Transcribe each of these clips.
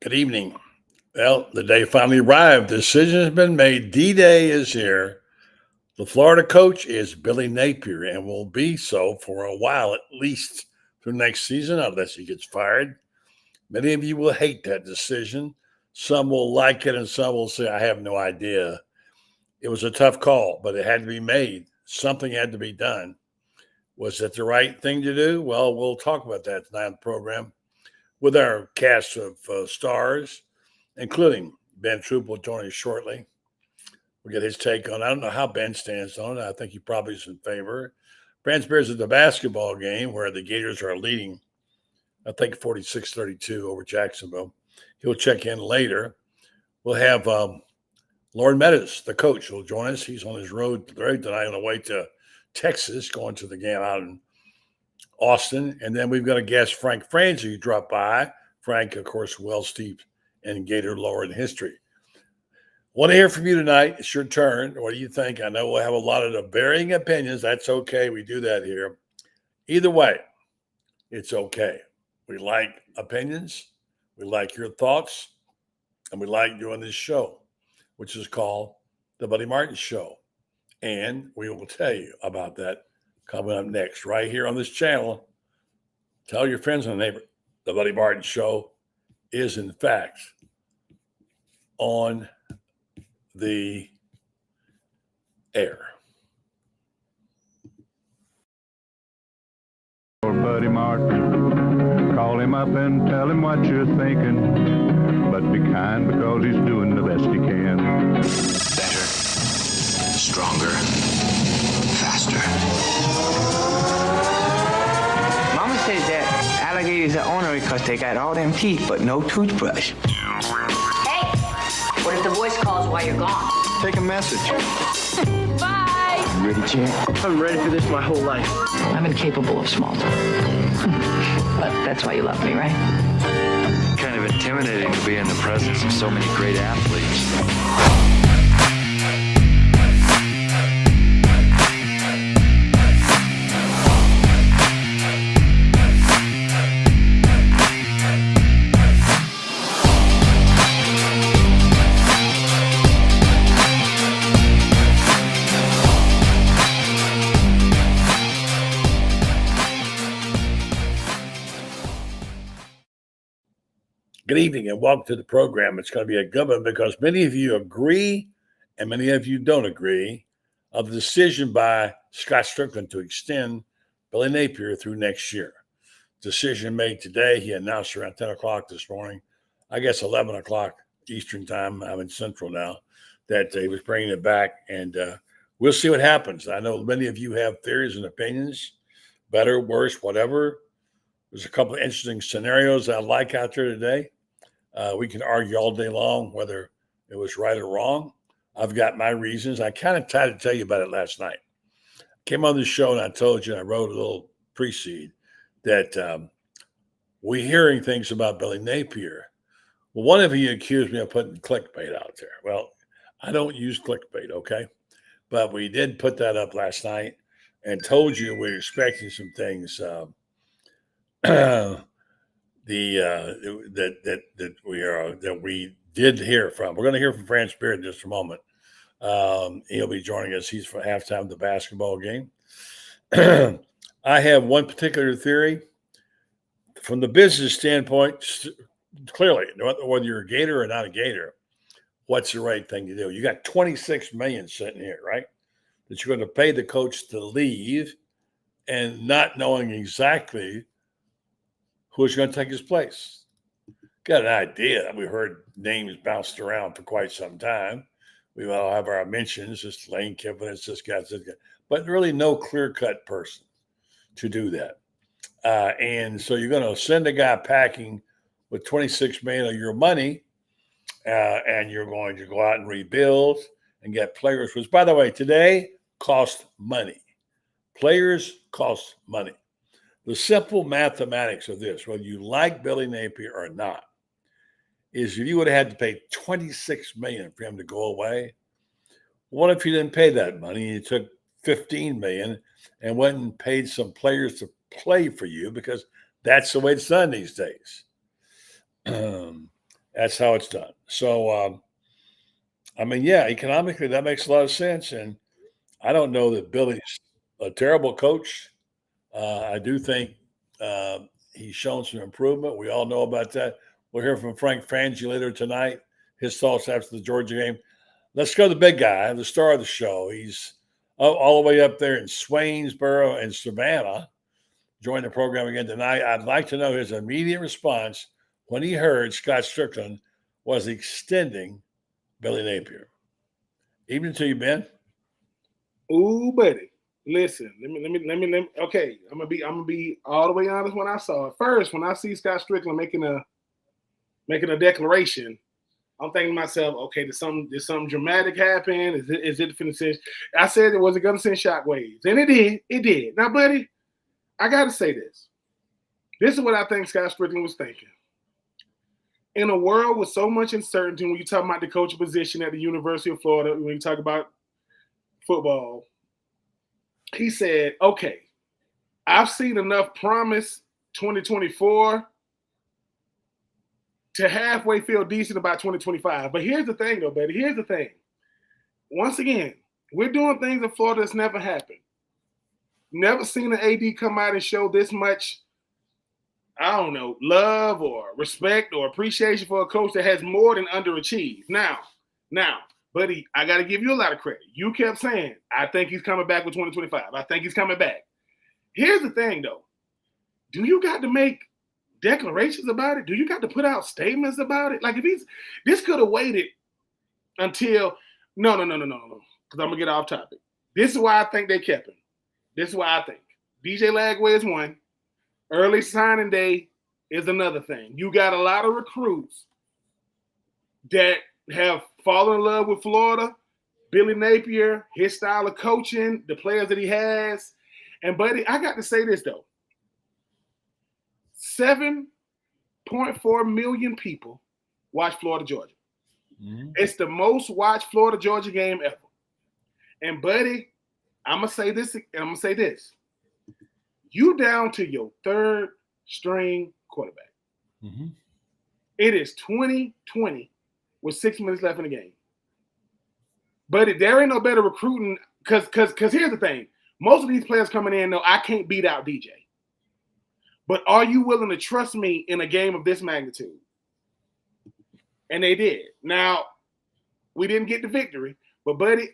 Good evening. Well, the day finally arrived. Decision has been made. D-Day is here. The Florida coach is Billy Napier and will be so for a while, at least through next season, unless he gets fired. Many of you will hate that decision. Some will like it, and some will say, I have no idea. It was a tough call, but it had to be made. Something had to be done. Was it the right thing to do? Well, we'll talk about that tonight on the program with our cast of stars, including Ben Troupe will join us shortly. We'll get his take on. I don't know how Ben stands on it. I think he probably is in favor. Franz Bears at the basketball game where the Gators are leading, I think 46-32 over Jacksonville. He'll check in later. We'll have Loren Meadows, the coach, will join us. He's on his road tonight on the way to Texas, going to the game out in Austin. And then we've got a guest, Frangie, who dropped by. Frank, of course, well steeped in Gator lore and history. Want to hear from you tonight. It's your turn. What do you think? I know we'll have a lot of varying opinions. That's okay. We do that here. Either way, it's okay. We like opinions. We like your thoughts. And we like doing this show, which is called The Buddy Martin Show. And we will tell you about that coming up next, right here on this channel. Tell your friends and neighbors. The Buddy Martin Show is, in fact, on the air. Buddy Martin, call him up and tell him what you're thinking, but be kind because he's doing the best he can. Better, stronger, faster. Mama says that alligators are ornery because they got all them teeth but no toothbrush. Hey, what if the voice calls while you're gone? Take a message. Bye. You ready, champ? I'm ready for this my whole life. I'm incapable of small talk. But that's why you love me, right? Kind of intimidating to be in the presence of so many great athletes. Good evening and welcome to the program. It's going to be a good one because many of you agree and many of you don't agree of the decision by Scott Stricklin to extend Billy Napier through next year. Decision made today. He announced around 10 o'clock this morning, I guess 11 o'clock Eastern time. I'm in Central now, that he was bringing it back, and we'll see what happens. I know many of you have theories and opinions, better, worse, whatever. There's a couple of interesting scenarios I like out there today. We can argue all day long whether it was right or wrong. I've got my reasons. I kind of tried to tell you about it last night. I came on the show and I told you, I wrote a little precede that we're hearing things about Billy Napier. Well, one of you accused me of putting clickbait out there. Well, I don't use clickbait, okay? But we did put that up last night and told you we're expecting some things that we did hear from. We're going to hear from Franz Beard in just a moment. He'll be joining us. He's for halftime of the basketball game. I have one particular theory. From the business standpoint, clearly, whether you're a Gator or not a Gator, what's the right thing to do? You got $26 million sitting here, right? That you're going to pay the coach to leave and not knowing exactly who's going to take his place. Got an idea. We heard names bounced around for quite some time. We all have our mentions. It's Lane Kiffin. It's this guy, but really no clear-cut person to do that. And so you're going to send a guy packing with $26 million of your money, and you're going to go out and rebuild and get players, which, by the way, today cost money. Players cost money. The simple mathematics of this, whether you like Billy Napier or not, is if you would have had to pay $26 million for him to go away, what if you didn't pay that money and you took $15 million and went and paid some players to play for you, because that's the way it's done these days. That's how it's done. So, I mean, yeah, economically that makes a lot of sense. And I don't know that Billy's a terrible coach. I do think he's shown some improvement. We all know about that. We'll hear from Frangie later tonight, his thoughts after the Georgia game. Let's go to the big guy, the star of the show. He's all the way up there in Swainsboro and Savannah. Join the program again tonight. I'd like to know his immediate response when he heard Scott Stricklin was extending Billy Napier. Evening to you, Ben. Ooh, buddy. Listen, let me. Okay, I'm gonna be all the way honest. When I saw it first, when I see Scott Stricklin making a declaration, I'm thinking to myself, okay, did something dramatic happen? Is it finna send? I said, was it gonna send shockwaves? And it did. It did. Now, buddy, I gotta say this. This is what I think Scott Stricklin was thinking. In a world with so much uncertainty, when you talk about the coaching position at the University of Florida, when you talk about football, he said, okay, I've seen enough promise 2024 to halfway feel decent about 2025. But here's the thing, though, buddy. Here's the thing. Once again, we're doing things in Florida that's never happened. Never seen an AD come out and show this much, I don't know, love or respect or appreciation for a coach that has more than underachieved. Now, buddy, I got to give you a lot of credit. You kept saying, I think he's coming back with 2025. I think he's coming back. Here's the thing, though. Do you got to make declarations about it? Do you got to put out statements about it? Like, if this could have waited until, no, because I'm going to get off topic. This is why I think they kept him. This is why I think. DJ Lagway is one. Early signing day is another thing. You got a lot of recruits that have fallen in love with Florida, Billy Napier, his style of coaching, the players that he has. And, buddy, I got to say this, though. 7.4 million people watch Florida, Georgia. Mm-hmm. It's the most watched Florida, Georgia game ever. And, buddy, I'm going to say this, and I'm going to say this. You down to your third string quarterback. Mm-hmm. It is 2020 with 6 minutes left in the game. But there ain't no better recruiting because here's the thing. Most of these players coming in know I can't beat out DJ. But are you willing to trust me in a game of this magnitude? And they did. Now, we didn't get the victory, but buddy,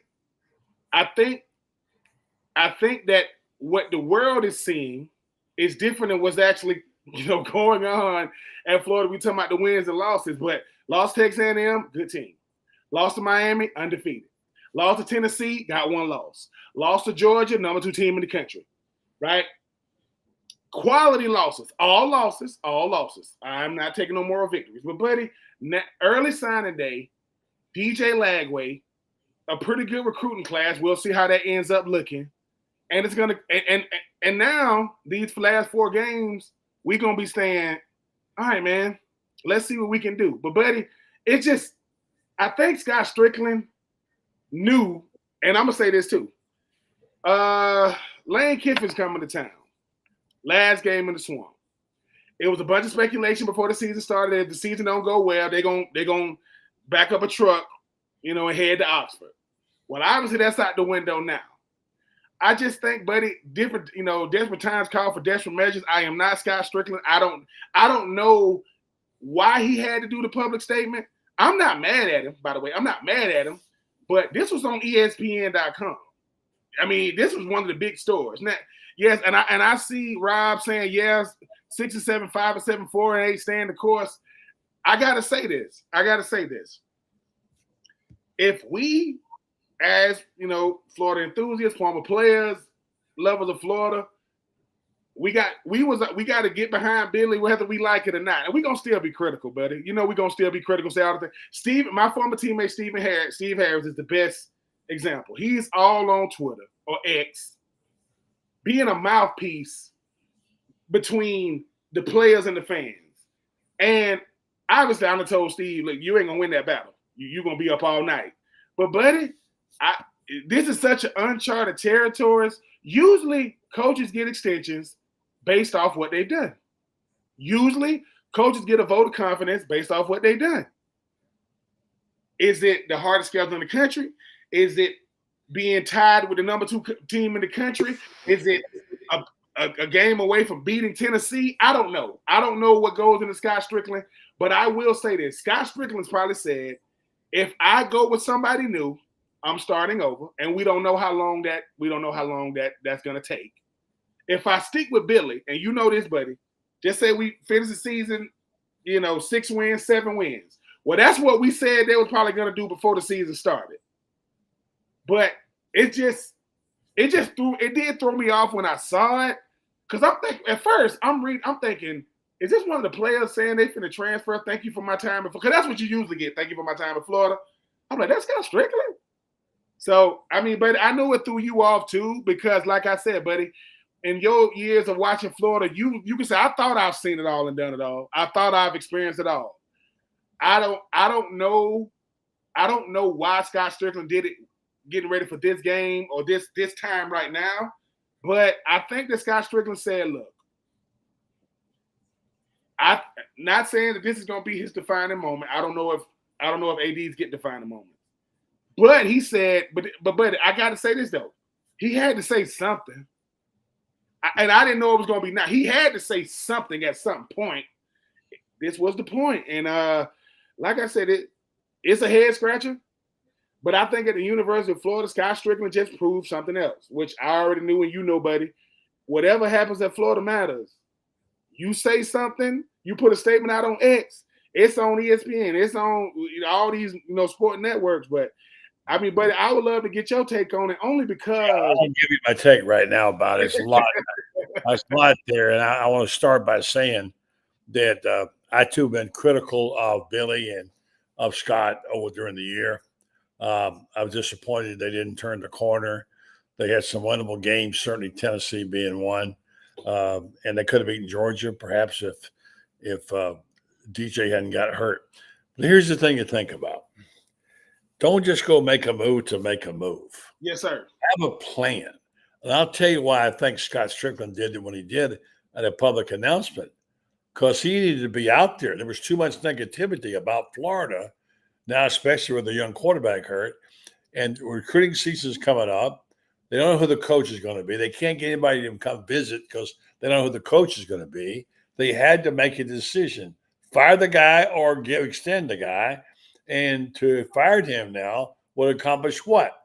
I think that what the world is seeing is different than what's actually, going on at Florida. We talking about the wins and losses, but lost to Texas A&M, good team. Lost to Miami, undefeated. Lost to Tennessee, got one loss. Lost to Georgia, number 2 team in the country, right? Quality losses, all losses. I'm not taking no moral victories. But, buddy, early signing day, DJ Lagway, a pretty good recruiting class. We'll see how that ends up looking. And it's going to – and now these last 4 games, we're going to be saying, all right, man, let's see what we can do. But, buddy, it's just – I think Scott Stricklin knew, and I'm going to say this too. Lane Kiffin's coming to town. Last game in the Swamp. It was a bunch of speculation before the season started. If the season don't go well, they're gonna back up a truck, and head to Oxford. Well, obviously that's out the window now. I just think, buddy, desperate times call for desperate measures. I am not Scott Stricklin. I don't know why he had to do the public statement. I'm not mad at him, by the way. I'm not mad at him, but this was on ESPN.com. I mean, this was one of the big stores. Now, yes, and I see Rob saying, yes, 6-7, 5-7, 4-8, stay the course. I gotta say this. If we, as Florida enthusiasts, former players, lovers of Florida, we got to get behind Billy whether we like it or not. And we're gonna still be critical, buddy. We're gonna still be critical. Say all the things. My former teammate Steve Harris is the best example. He's all on Twitter or X, being a mouthpiece between the players and the fans. And obviously, I told Steve, look, you ain't gonna win that battle. You're gonna be up all night. But buddy, this is such an uncharted territories. Usually, coaches get extensions based off what they've done. Usually, Coaches get a vote of confidence based off what they've done. Is it the hardest schedule in the country? Is it being tied with the number 2 team in the country? Is it a game away from beating Tennessee? I don't know. I don't know what goes into Scott Stricklin, but I will say this. Scott Stricklin's probably said, if I go with somebody new, I'm starting over, and we don't know how long that's going to take. If I stick with Billy, and you know this, buddy, just say we finish the season, 6 wins, 7 wins. Well, that's what we said they was probably going to do before the season started. But it did throw me off when I saw it, because I'm thinking at first I'm thinking, is this one of the players saying they finna transfer? Thank you for my time, because that's what you usually get. Thank you for my time in Florida. I'm like, that's Scott Stricklin. So but I know it threw you off too, because like I said, buddy, in your years of watching Florida, you can say, I thought I've seen it all and done it all. I thought I've experienced it all. I don't know why Scott Stricklin did it getting ready for this game or this time right now. But I think that Scott Stricklin said, look, I'm not saying that this is going to be his defining moment. I don't know if AD's get defining moment. But he said, but I got to say this though. He had to say something. And I didn't know it was going to be now. He had to say something at some point. This was the point. And like I said, it's a head scratcher. But I think at the University of Florida, Scott Stricklin just proved something else, which I already knew, and you know, buddy. Whatever happens at Florida matters. You say something, you put a statement out on X, it's on ESPN, it's on all these sport networks. But buddy, I would love to get your take on it, only because I'll give you my take right now about it. It's a lot. There's a lot there, and I want to start by saying that I too have been critical of Billy and of Scott during the year. I was disappointed they didn't turn the corner. They had some winnable games, certainly Tennessee being one, and they could have beaten Georgia perhaps if DJ hadn't got hurt. But here's the thing to think about. Don't just go make a move to make a move. Yes, sir. Have a plan. And I'll tell you why I think Scott Stricklin did it when he did at a public announcement, because he needed to be out there. There was too much negativity about Florida now, especially with the young quarterback hurt. And recruiting season is coming up. They don't know who the coach is going to be. They can't get anybody to come visit because they don't know who the coach is going to be. They had to make a decision. Fire the guy or extend the guy. And to have fired him now would accomplish what?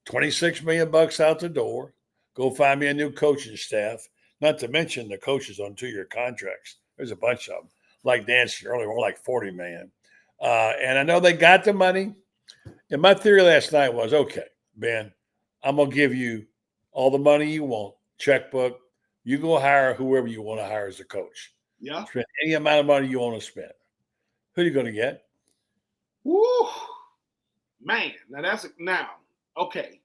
$26 million out the door. Go find me a new coaching staff. Not to mention the coaches on 2-year contracts. There's a bunch of them. Like Dan said earlier, more like $40 million. And I know they got the money. And my theory last night was, okay, Ben, I'm going to give you all the money you want, checkbook. You go hire whoever you want to hire as a coach. Yeah. Spend any amount of money you want to spend. Who are you going to get? Woo, man. Okay.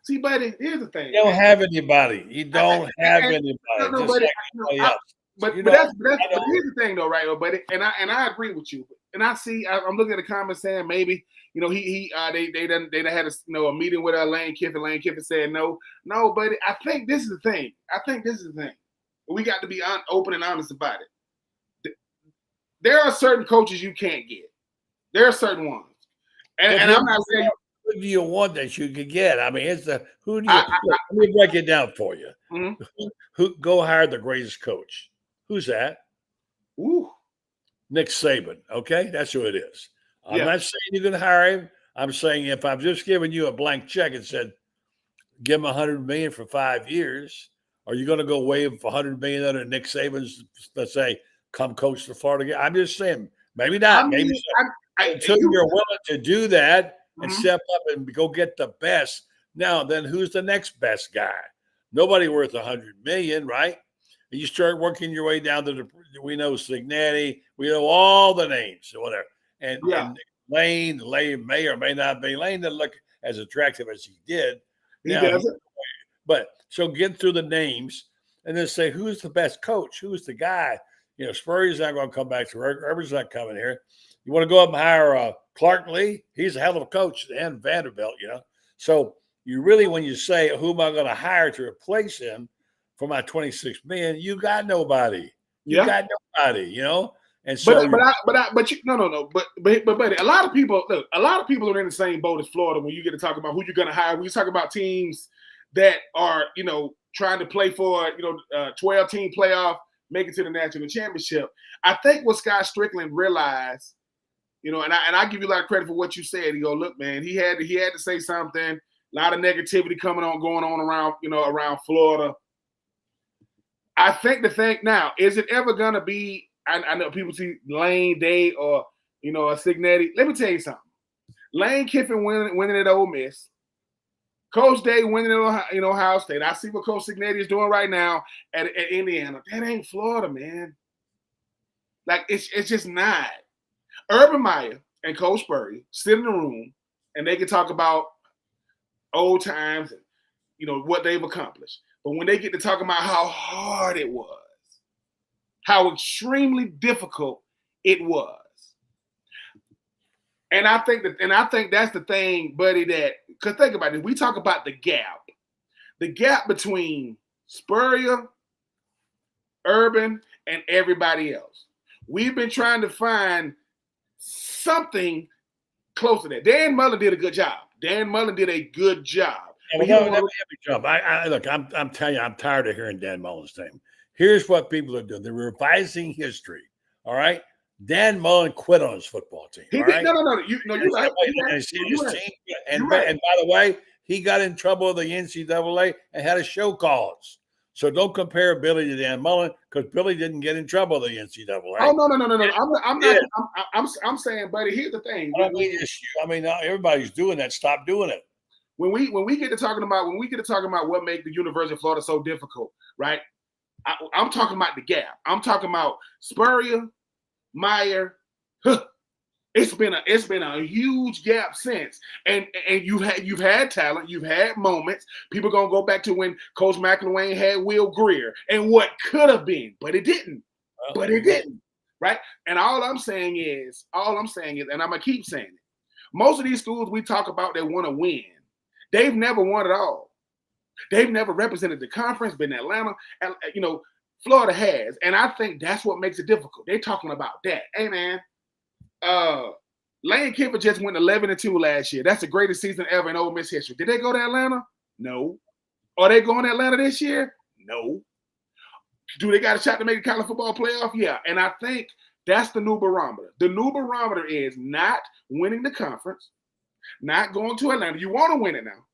See, buddy, here's the thing. You don't have anybody. You don't have anybody. No, buddy, but here's the thing, though, right, buddy? And I agree with you. And I'm looking at the comments saying maybe they done had a meeting with Lane Kiffin. Lane Kiffin said no, buddy. I think this is the thing. We got to be open and honest about it. There are certain coaches you can't get. There are certain ones, and I'm not saying who do you want that you could get. I mean, who do you? Let me break it down for you. Mm-hmm. Who go hire the greatest coach? Who's that? Ooh. Nick Saban. Okay, that's who it is. I'm not saying you're going to hire him. I'm saying if I'm just giving you a blank check and said, give him $100 million for 5 years, are you going to go wave $100 million under Nick Saban's? Let's say, come coach the Florida game. I'm just saying, maybe not. Until you're willing to do that and step up and go get the best. Now, then who's the next best guy? Nobody worth $100 million, right? And you start working your way down to we know Signetti, we know all the names or whatever. And Lane may or may not be. Lane didn't look as attractive as he did. He doesn't. But so get through the names and then say, who's the best coach? Who's the guy? Spurrier's not going to come back to Rivers not coming here. You want to go up and hire Clark Lee? He's a hell of a coach, and Vanderbilt, So you really, when you say, who am I going to hire to replace him for my $26 million, you got nobody. You got nobody, And But so, buddy, a lot of people are in the same boat as Florida when you get to talk about who you're going to hire. When you talk about teams that are, trying to play for, 12-team playoff, make it to the national championship. I think what Scott Stricklin realized, and I give you a lot of credit for what you said. He go, look, man, he had to say something. A lot of negativity going on around Florida. I think the thing now, is it ever going to be, I know people see Lane Day or, a Signetti. Let me tell you something. Lane Kiffin winning at Ole Miss. Coach Day winning at Ohio State. I see what Coach Signetti is doing right now at Indiana. That ain't Florida, man. Like, it's just not. Urban Meyer and Coach Spurrier sit in the room and they can talk about old times and, what they've accomplished. But when they get to talk about how hard it was, how extremely difficult it was. And I think that's the thing, buddy, because think about it. We talk about the gap between Spurrier, Urban, and everybody else. We've been trying to find something close to that. Dan Mullen did a good job. Look, I'm telling you, I'm tired of hearing Dan Mullen's name. Here's what people are doing. They're revising history. All right. Dan Mullen quit on his football team. He all did, right? No. You're right. And by the way, he got in trouble with the NCAA and had a show cause. So don't compare Billy to Dan Mullen because Billy didn't get in trouble with the NCAA. Oh no. I'm saying, buddy. Here's the thing. Everybody's doing that. Stop doing it. When we get to talking about what makes the University of Florida so difficult, right? I'm talking about the gap. I'm talking about Spurrier, Meyer. It's been a huge gap since, and you've had talent, you've had moments. People gonna go back to when Coach McElwain had Will Greer and what could have been, but it didn't. Right? And all I'm saying is, and I'm gonna keep saying it. Most of these schools we talk about that want to win, they've never won it all. They've never represented the conference, been in Atlanta, and Florida has, and I think that's what makes it difficult. They're talking about that. Hey, man, Lane Kiffin just went 11-2 last year. That's the greatest season ever in Ole Miss history. Did they go to Atlanta? No. Are they going to Atlanta this year? No. Do they got a shot to make the college football playoff? Yeah. And I think that's the new barometer. The new barometer is not winning the conference, not going to Atlanta. You want to win it now.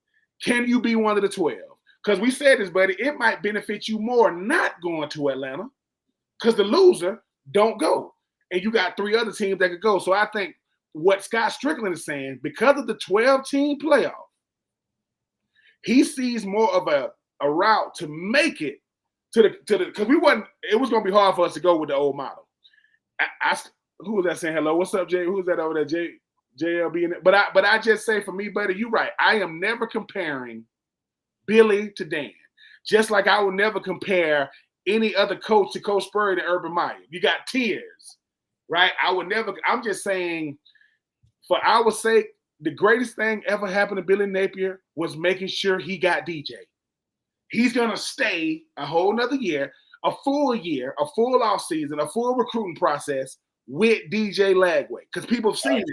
Can you be one of the 12? Because we said this, buddy, it might benefit you more not going to Atlanta because the loser don't go. And you got 3 other teams that could go. So I think what Scott Stricklin is saying, because of the 12-team playoff, he sees more of a route to make it to the because it was going to be hard for us to go with the old model. Who was that saying hello? What's up, Jay? Who's that over there? JLB. But I just say for me, buddy, you're right. I am never comparing Billy to Dan. Just like I will never compare any other coach to Coach Spurrier to Urban Meyer. You got tiers, right? I'm just saying, for our sake, the greatest thing ever happened to Billy Napier was making sure he got DJ. He's going to stay a whole nother year, a full off season, a full recruiting process with DJ Lagway, because people have seen it.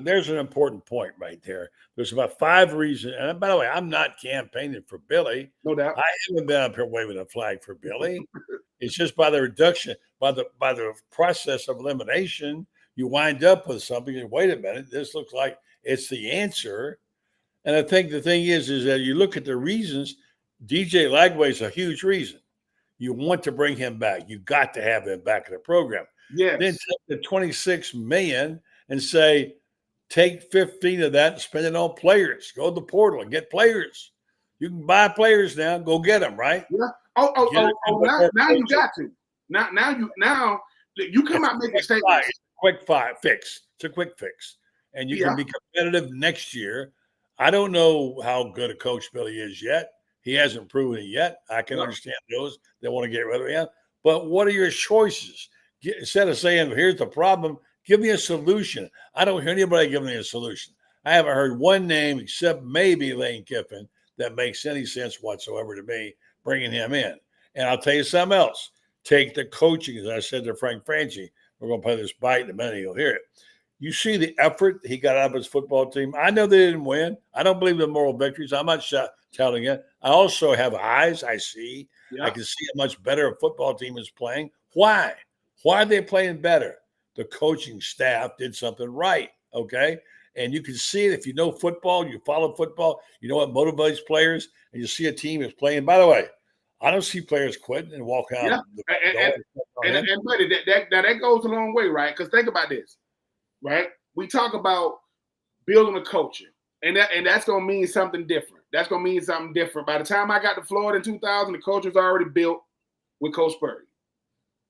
There's an important point right there. There's about 5 reasons. And by the way, I'm not campaigning for Billy. No doubt. I haven't been up here waving a flag for Billy. It's just by the reduction, by the process of elimination, you wind up with something. And wait a minute, this looks like it's the answer. And I think the thing is that you look at the reasons. DJ Lagway is a huge reason. You want to bring him back. You got to have him back in the program. Yes. Then take the $26 million and say, take 15 of that and spend it on players. Go to the portal and get players. You can buy players now. Go get them, right? Yeah. Now you got to. Now you come out making statements. Quick fix. It's a quick fix, and you can be competitive next year. I don't know how good a coach Billy is yet. He hasn't proven it yet. I can understand those that want to get rid of him. But what are your choices? Instead of saying, here's the problem, give me a solution. I don't hear anybody giving me a solution. I haven't heard one name except maybe Lane Kiffin that makes any sense whatsoever to me, bringing him in. And I'll tell you something else. take the coaching, as I said to Frangie, we're going to play this bite in a minute. You'll hear it. You see the effort he got out of his football team. I know they didn't win. I don't believe in moral victories. I'm not telling it. I also have eyes. I see. Yeah. I can see how much better a football team is playing. Why? Why are they playing better? The coaching staff did something right, okay? And you can see it if you know football, you follow football, you know what motivates players, and you see a team is playing. By the way, I don't see players quitting and walking out. Yeah. And buddy, that goes a long way, right? Because think about this, right? We talk about building a culture, and that's going to mean something different. That's going to mean something different. By the time I got to Florida in 2000, the culture was already built with Coach Spurrier.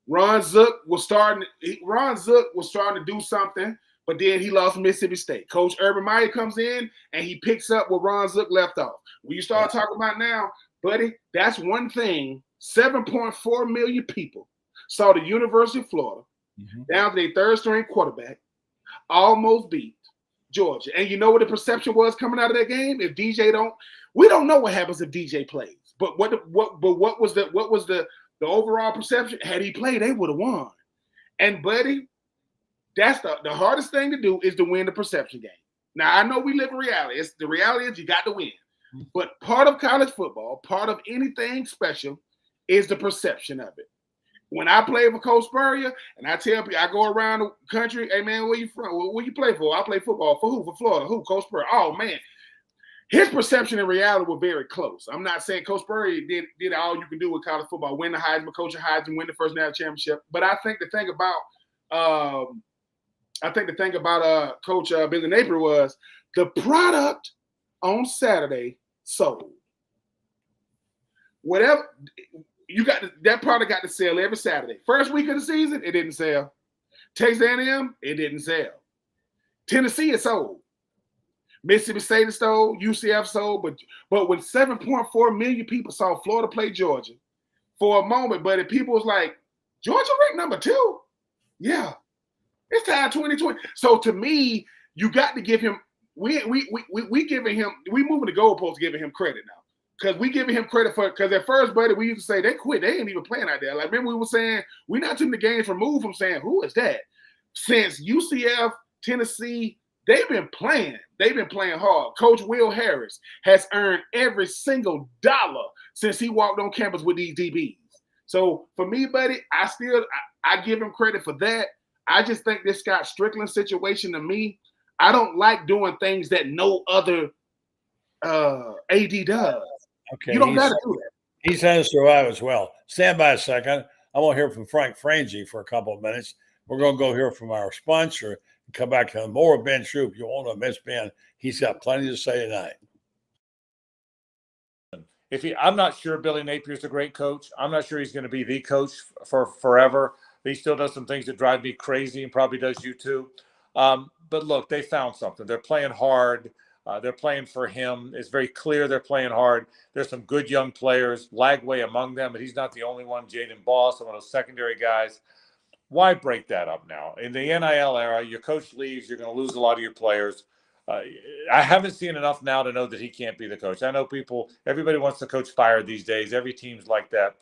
Ron Zook was starting to do something, but then he lost Mississippi State. Coach Urban Meyer comes in, and he picks up where Ron Zook left off. When you start talking about now, buddy, that's one thing. 7.4 million people saw the University of Florida down to their third-string quarterback almost beat Georgia. And you know what the perception was coming out of that game? If DJ we don't know what happens if DJ plays. But what was the overall perception? Had he played, they would have won. And buddy, that's the hardest thing to do is to win the perception game. Now I know we live in reality. The reality is you got to win. But part of college football, part of anything special, is the perception of it. When I play for Coach Spurrier, and I tell people, I go around the country, hey man, where you from? Where you play for? I play football. For who? For Florida. Who? Coach Spurrier. Oh man. His perception and reality were very close. I'm not saying Coach Spurrier did all you can do with college football, win the Heisman, coach a Heisman, win the first national championship. But I think the thing about Coach Billy Napier was the product on Saturday sold. Whatever you got, that product got to sell every Saturday. First week of the season, it didn't sell. Texas A&M, it didn't sell. Tennessee, it sold. Mississippi State sold. UCF sold. But when 7.4 million people saw Florida play Georgia, for a moment, but people was like, Georgia ranked number 2? Yeah. It's tied 2020. So to me, you got to give him. We giving him. We moving the goalposts, giving him credit now. Because we giving him credit for, because at first, buddy, we used to say they quit. They ain't even playing out there. Like, remember we were saying, we're not too many games removed from saying, who is that? Since UCF, Tennessee, they've been playing. They've been playing hard. Coach Will Harris has earned every single dollar since he walked on campus with these DBs. So for me, buddy, I give him credit for that. I just think this Scott Stricklin situation, to me, I don't like doing things that no other AD does. Okay, you don't got to do that. He's had to survive as well. Stand by a second. I want to hear from Frangie for a couple of minutes. We're going to go hear from our sponsor and come back to more of Ben Troupe. You won't miss Ben. He's got plenty to say tonight. I'm not sure Billy Napier's a great coach. I'm not sure he's going to be the coach for forever. He still does some things that drive me crazy and probably does you too. But look, they found something. They're playing hard. They're playing for him. It's very clear they're playing hard. There's some good young players, Lagway among them, but he's not the only one. Jaden Boss, some of those secondary guys. Why break that up now? In the NIL era, your coach leaves, you're going to lose a lot of your players. I haven't seen enough now to know that he can't be the coach. I know everybody wants the coach fired these days. Every team's like that.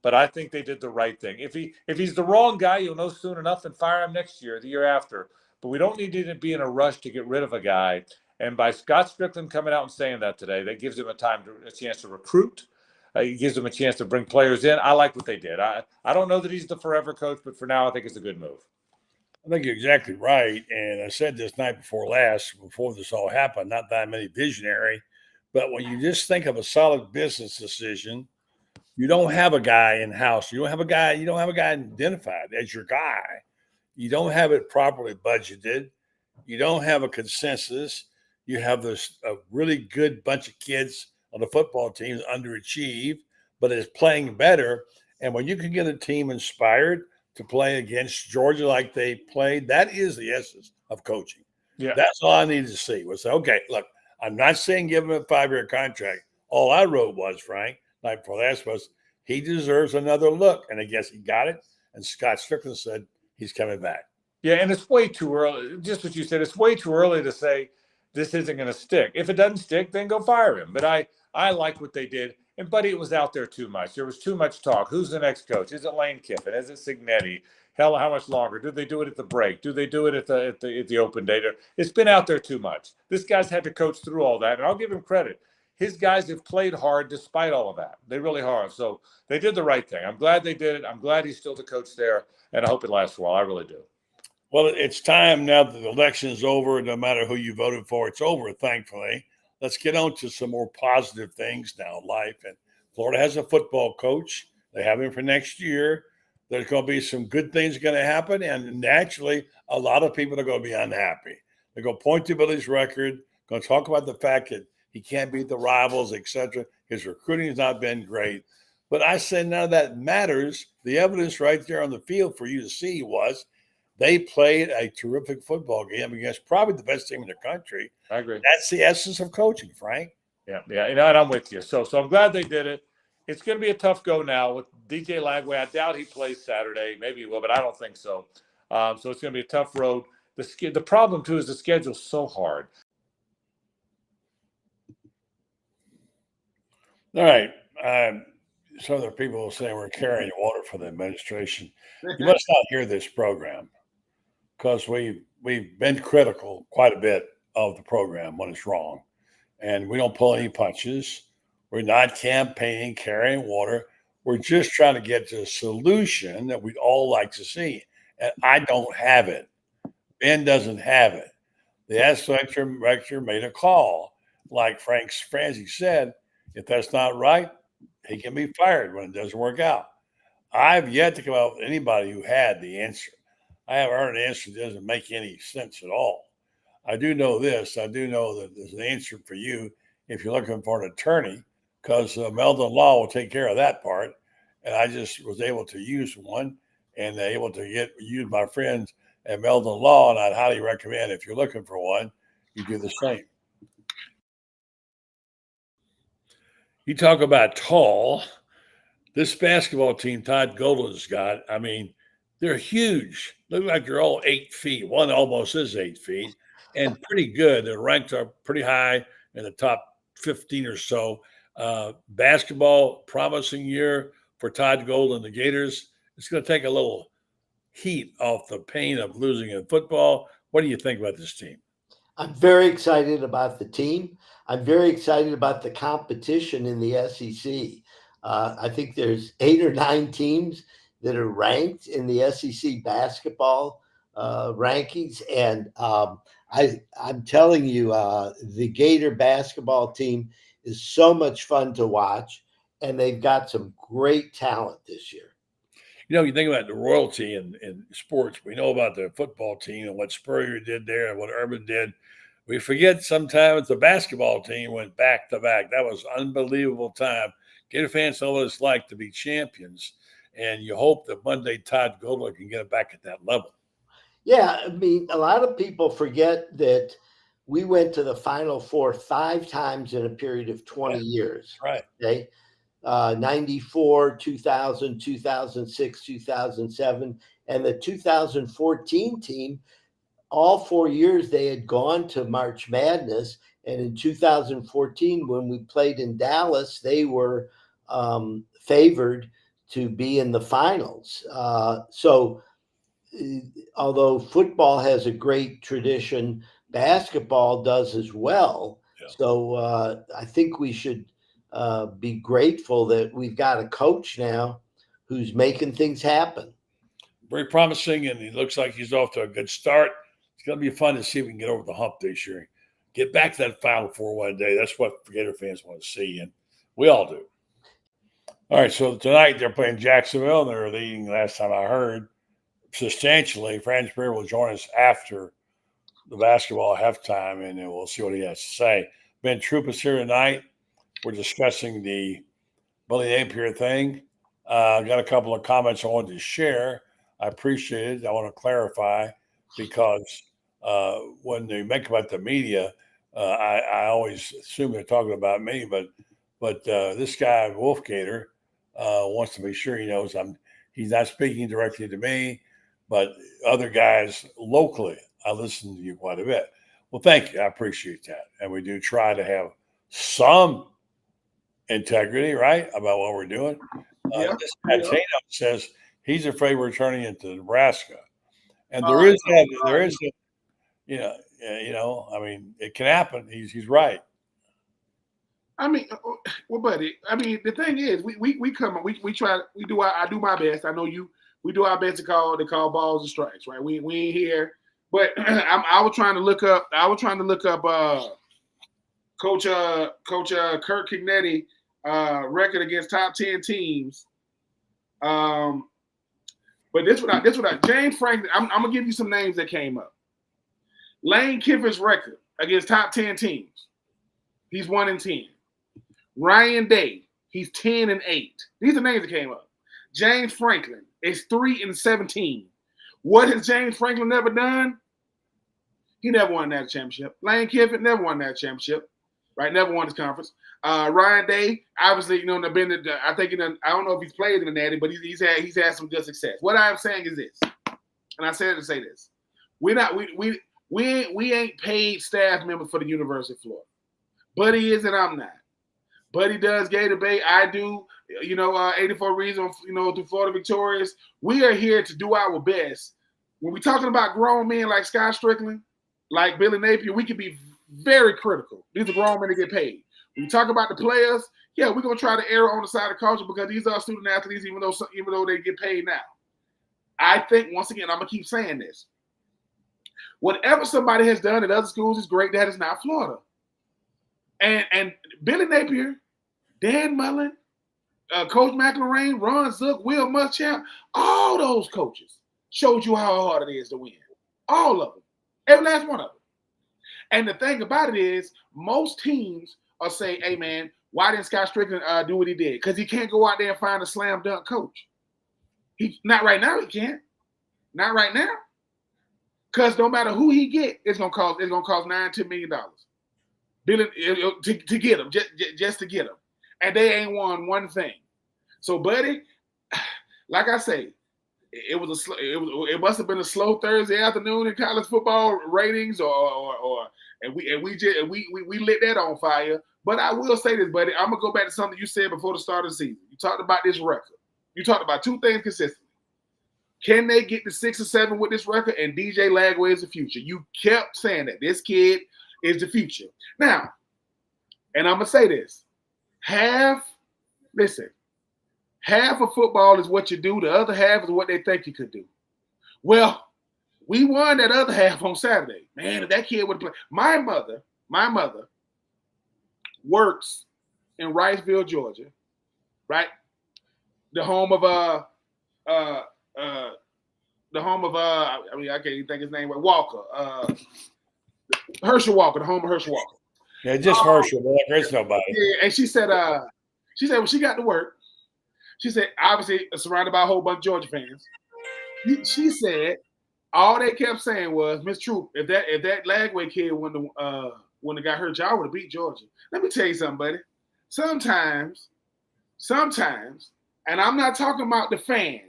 But I think they did the right thing. If he's the wrong guy, you'll know soon enough and fire him next year, the year after. But we don't need to be in a rush to get rid of a guy. And by Scott Stricklin coming out and saying that today, that gives him a chance to recruit. It gives him a chance to bring players in. I like what they did. I don't know that he's the forever coach, but for now, I think it's a good move. I think you're exactly right. And I said this night before last, before this all happened, not that many visionary, but when you just think of a solid business decision, you don't have a guy in-house. You don't have a guy identified as your guy. You don't have it properly budgeted. You don't have a consensus. You have a really good bunch of kids on the football team underachieved, but is playing better. And when you can get a team inspired to play against Georgia like they played, that is the essence of coaching. Yeah, that's all I needed to see was, okay, look, I'm not saying give him a 5-year contract. All I wrote was, Frank, like for last was, he deserves another look. And I guess he got it. And Scott Stricklin said he's coming back. Yeah, and it's way too early. Just what you said, it's way too early to say this isn't going to stick. If it doesn't stick, then go fire him. But I like what they did. And, Buddy, it was out there too much. There was too much talk. Who's the next coach? Is it Lane Kiffin? Is it Signetti? Hell, how much longer? Do they do it at the break? Do they do it at the open day? It's been out there too much. This guy's had to coach through all that, and I'll give him credit. His guys have played hard despite all of that. They really have. So they did the right thing. I'm glad they did it. I'm glad he's still the coach there, and I hope it lasts a while. I really do. Well, it's time now that the election's over. No matter who you voted for, it's over, thankfully. Let's get on to some more positive things now in life. And Florida has a football coach. They have him for next year. There's going to be some good things going to happen. And naturally, a lot of people are going to be unhappy. They're going to point to Billy's record, going to talk about the fact that he can't beat the rivals, etc. His recruiting has not been great. But I said none of that matters. The evidence right there on the field for you to see was they played a terrific football game against probably the best team in the country. I agree. That's the essence of coaching, Frank. Yeah, and I'm with you. So I'm glad they did it. It's going to be a tough go now with DJ Lagway. I doubt he plays Saturday. Maybe he will, but I don't think so. So it's going to be a tough road. The problem, too, is the schedule's so hard. All right. Some other people are saying we're carrying water for the administration. You must not hear this program because we've been critical quite a bit of the program when it's wrong. And we don't pull any punches. We're not campaigning, carrying water. We're just trying to get to a solution that we'd all like to see. And I don't have it. Ben doesn't have it. The athletic director made a call. Like Frangie said, if that's not right, he can be fired when it doesn't work out. I've yet to come out with anybody who had the answer. I haven't heard an answer that doesn't make any sense at all. I do know this. I do know that there's an answer for you if you're looking for an attorney, because Meldon Law will take care of that part. And I just was able to use one and able to use my friends at Meldon Law, and I'd highly recommend if you're looking for one, you do the same. You talk about tall. This basketball team Todd Golden's got, I mean, they're huge. Look like they're all 8 feet. One almost is 8 feet and pretty good. They're ranked up pretty high in the top 15 or so. Basketball, promising year for Todd Golden, the Gators. It's going to take a little heat off the pain of losing in football. What do you think about this team? I'm very excited about the team. I'm very excited about the competition in the SEC. I think there's 8 or 9 teams that are ranked in the SEC basketball rankings. And I'm telling you, the Gator basketball team is so much fun to watch, and they've got some great talent this year. You know, you think about the royalty in sports. We know about the football team and what Spurrier did there and what Urban did. We forget sometimes the basketball team went back to back. That was unbelievable time. Gator fans know what it's like to be champions, and you hope that Monday Todd Golden can get it back at that level. Yeah, I mean, a lot of people forget that we went to the Final Four 5 times in a period of 20 years. Right. Okay. 94, 2000, 2006, 2007, and the 2014 team, all 4 years they had gone to March Madness. And in 2014, when we played in Dallas, they were favored to be in the finals. So although football has a great tradition, basketball does as well. Yeah. So I think we should be grateful that we've got a coach now who's making things happen. Very promising, and he looks like he's off to a good start. It's going to be fun to see if we can get over the hump this year. Get back to that Final Four one day. That's what Gator fans want to see, and we all do. All right, so tonight they're playing Jacksonville, and they're leading, last time I heard, substantially. Franz will join us after the basketball halftime, and then we'll see what he has to say. Ben Troupe is here tonight. We're discussing the Billy Napier thing. I've got a couple of comments I wanted to share. I appreciate it. I want to clarify because when they make about the media, I always assume they're talking about me, but this guy, Wolf Gator, wants to be sure he knows he's not speaking directly to me, but other guys locally, I listen to you quite a bit. Well, thank you. I appreciate that. And we do try to have some integrity, right, about what we're doing. Yeah. This guy Tatum says he's afraid we're turning into Nebraska, and All there is right. I mean, it can happen. He's right. I mean, well, buddy. I mean, the thing is, we come, we try, I do my best. I know you. We do our best to call balls and strikes, right? We ain't here, but I was trying to look up. Coach Kirk Cignetti record against top 10 teams. But this what I James Franklin. I'm gonna give you some names that came up. Lane Kiffin's record against top 10 teams. He's 1-10. Ryan Day, he's 10-8. These are names that came up. James Franklin is 3-17. What has James Franklin never done? He never won that championship. Lane Kiffin never won that championship, right? Never won his conference. Ryan Day, obviously, I don't know if he's played in the Natty, but he's had some good success. What I'm saying is this, and I said to say this: we ain't paid staff members for the University of Florida. Buddy is and I'm not. Buddy does Gator Bay. I do, 84 Reasons, through Florida Victorious. We are here to do our best. When we're talking about grown men like Scott Stricklin, like Billy Napier, we can be very critical. These are grown men that get paid. When we talk about the players, yeah, we're going to try to err on the side of culture because these are student athletes, even though they get paid now. I think, once again, I'm going to keep saying this. Whatever somebody has done at other schools is great. That is not Florida. And Billy Napier, Dan Mullen, Coach McLaren, Ron Zook, Will Muschamp, all those coaches showed you how hard it is to win. All of them. Every last one of them. And the thing about it is, most teams are saying, hey, man, why didn't Scott Stricklin do what he did? Because he can't go out there and find a slam dunk coach. Not right now, he can't. Not right now. Because no matter who he get, it's gonna cost $9-10 million. Billy, to get him, just to get him. And they ain't won one thing. So, buddy, like I say, it must have been a slow Thursday afternoon in college football ratings, and we lit that on fire. But I will say this, buddy, I'm gonna go back to something you said before the start of the season. You talked about this record. You talked about two things consistently. Can they get to 6 or 7 with this record? And DJ Lagway is the future. You kept saying that this kid is the future. Now, and I'm gonna say this: half of football is what you do. The other half is what they think you could do. Well, we won that other half on Saturday. Man, if that kid would play. My mother works in Riceville, Georgia, right? The home of I can't even think his name. Walker, Herschel Walker, the home of Herschel Walker. Yeah, just Herschel, but there's nobody. Yeah, and she said when she got to work, she said, obviously surrounded by a whole bunch of Georgia fans. She said all they kept saying was, Miss Troupe, if that Lagway kid wouldn't have got hurt, y'all would have beat Georgia. Let me tell you something, buddy. Sometimes, and I'm not talking about the fans.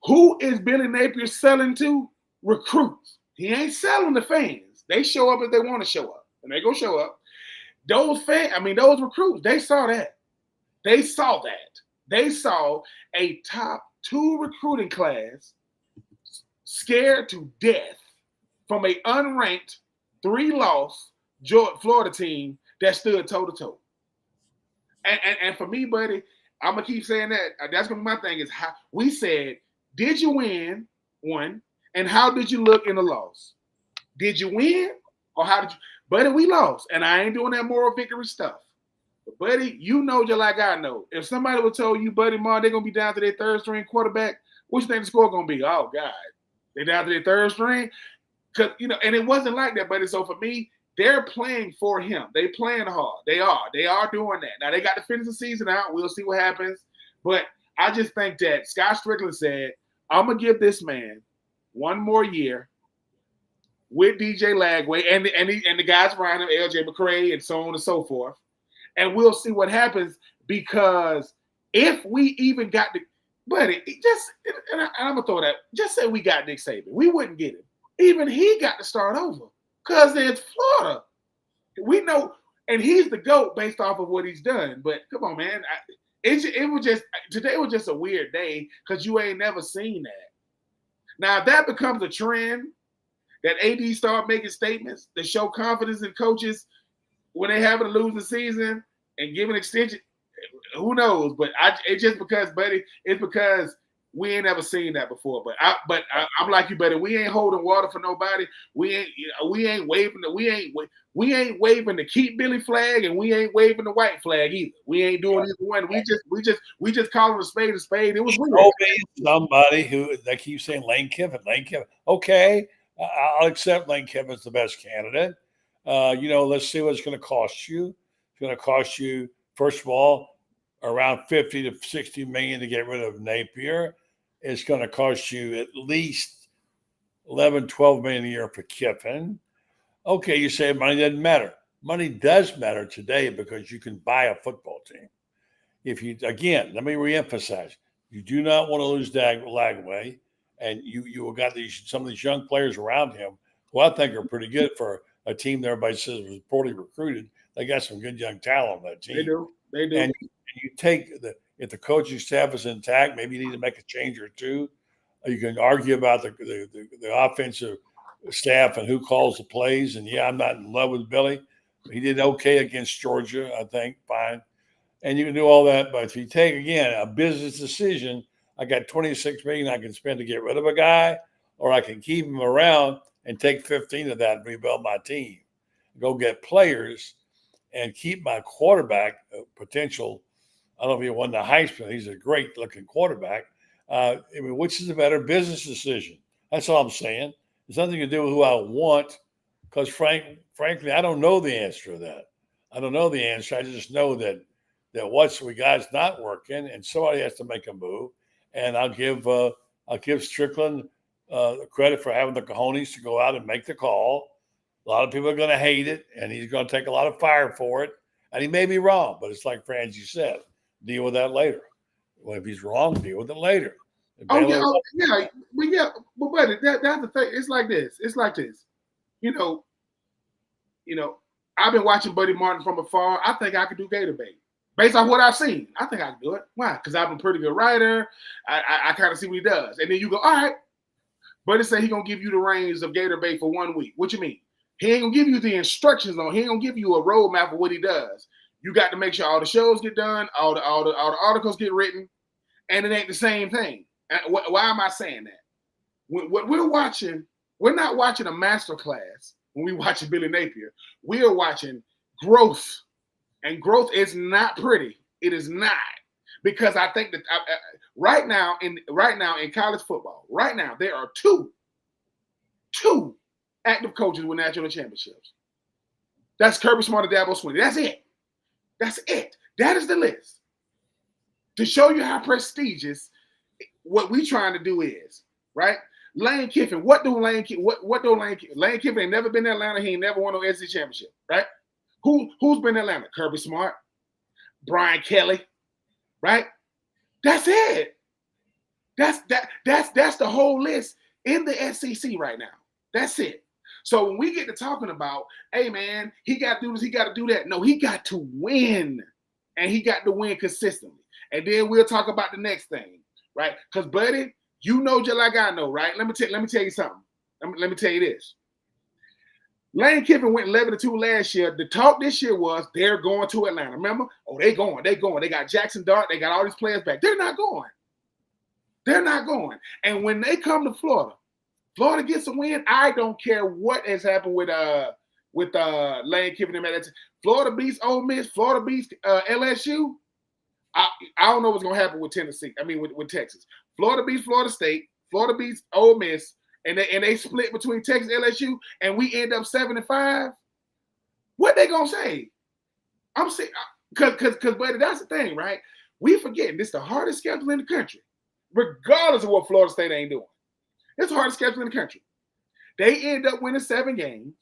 Who is Billy Napier selling to? Recruits. He ain't selling the fans. They show up if they want to show up, and they gonna show up. Those recruits, they saw that. They saw a top 2 recruiting class scared to death from a unranked 3-loss Florida team that stood toe-to-toe. And for me, buddy, I'm going to keep saying that. That's going to be my thing is how we said, did you win, one, and how did you look in the loss? Did you win or how did you? Buddy, we lost, and I ain't doing that moral victory stuff. But, buddy, you know just like I know. If somebody would tell you, buddy, Mar, they're going to be down to their third-string quarterback, what you think the score going to be? Oh, God. They're down to their third string? Cause, and it wasn't like that, buddy. So, for me, they're playing for him. They playing hard. They are doing that. Now, they got to finish the season out. We'll see what happens. But I just think that Scott Stricklin said, I'm going to give this man one more year with DJ Lagway and the guys around him, LJ McCray, and so on and so forth. And we'll see what happens, because if we even got the – buddy, and I'm going to throw that – just say we got Nick Saban. We wouldn't get him. Even he got to start over because it's Florida. We know And he's the GOAT based off of what he's done. But come on, man. Today was just a weird day because you ain't never seen that. Now, if that becomes a trend, that AD start making statements that show confidence in coaches when they having a losing season and giving extension, who knows? But it's just because, buddy, it's because we ain't never seen that before. I'm like you, buddy. We ain't holding water for nobody. We ain't waving the keep Billy flag, and we ain't waving the white flag either. We ain't doing either one. We just calling a spade a spade. It was weird. Somebody who they keep saying Lane Kiffin. Okay, I'll accept Lane Kiffin's the best candidate. Let's see what it's going to cost you. It's going to cost you, first of all, around 50 to 60 million to get rid of Napier. It's going to cost you at least 11, 12 million a year for Kiffin. Okay, you say money doesn't matter. Money does matter today because you can buy a football team. Again, let me reemphasize, you do not want to lose Lagway, and you got some of these young players around him who I think are pretty good for a team that everybody says was poorly recruited. They got some good young talent on that team. They do. And you take if the coaching staff is intact, maybe you need to make a change or two. You can argue about the offensive staff and who calls the plays. And I'm not in love with Billy. He did okay against Georgia, I think, fine. And you can do all that. But if you take, again, a business decision, I got $26 million I can spend to get rid of a guy, or I can keep him around and take 15 of that and rebuild my team. Go get players and keep my quarterback potential. I don't know if he won the Heisman. He's a great looking quarterback. Which is a better business decision? That's all I'm saying. It's nothing to do with who I want, because frankly, I don't know the answer to that. I don't know the answer. I just know that what we got is not working, and somebody has to make a move. And I'll give Stricklin credit for having the cojones to go out and make the call. A lot of people are going to hate it, and he's going to take a lot of fire for it. And he may be wrong, but it's like Frangie said, deal with that later. Well, if he's wrong, deal with it later. But buddy, that's the thing. It's like this. I've been watching Buddy Martin from afar. I think I could do Gator bait. Based on what I've seen, I think I can do it. Why? Because I'm a pretty good writer. I kind of see what he does. And then you go, all right. Buddy say he going to give you the reins of Gator bait for 1 week. What you mean? He ain't going to give you the instructions on. He ain't going to give you a roadmap of what he does. You got to make sure all the shows get done, all the articles get written, and it ain't the same thing. Why am I saying that? What we're watching, we're not watching a master class when we watching Billy Napier. We are watching growth, and growth is not pretty. It is not, because I think that right now in college football, right now there are two active coaches with national championships. That's Kirby Smart and Dabo Swinney. That's it. That is the list. To show you how prestigious what we trying to do is, right? Lane Kiffin. Lane Kiffin ain't never been to Atlanta. He ain't never won no SEC championship, right? Who's been to Atlanta? Kirby Smart, Brian Kelly, right? That's it. That's the whole list in the SEC right now. That's it. So when we get to talking about, hey man, he got to do this, he got to do that. No, he got to win, and he got to win consistently. And then we'll talk about the next thing, right? Because buddy, you know just like I know, right? Let me tell you something. Let me tell you this. Lane Kiffin went 11-2 last year. The talk this year was they're going to Atlanta. Remember? Oh, they going. They got Jackson Dart. They got all these players back. They're not going. And when they come to Florida gets a win. I don't care what has happened with Lane Kiffin. Florida beats Ole Miss. Florida beats LSU. I don't know what's going to happen with Tennessee. I mean, with Texas. Florida beats Florida State. Florida beats Ole Miss. And they split between Texas and LSU, and we end up 7-5. What they gonna say? I'm saying, because buddy, that's the thing, right? We forget this is the hardest schedule in the country, regardless of what Florida State ain't doing. It's the hardest schedule in the country. They end up winning 7 games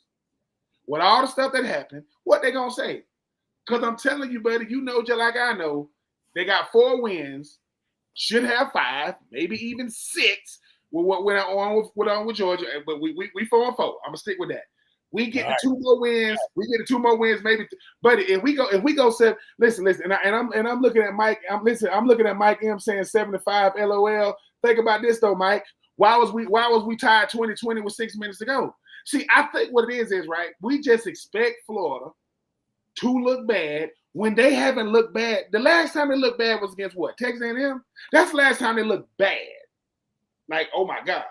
with all the stuff that happened. What they gonna say? Because I'm telling you, buddy, you know just like I know, they got 4 wins, should have 5, maybe even 6. What went on with Georgia, but we 4-4. I'm gonna stick with that. We get All the right. 2 more wins. We get the 2 more wins, maybe. But if we go 7, listen, and I'm looking at Mike. I'm looking at Mike M saying 75. LOL. Think about this though, Mike. Why was we tied 2020 with 6 minutes to go? See, I think what it is right. We just expect Florida to look bad when they haven't looked bad. The last time they looked bad was against what? Texas A&M. That's the last time they looked bad. Like, oh my God.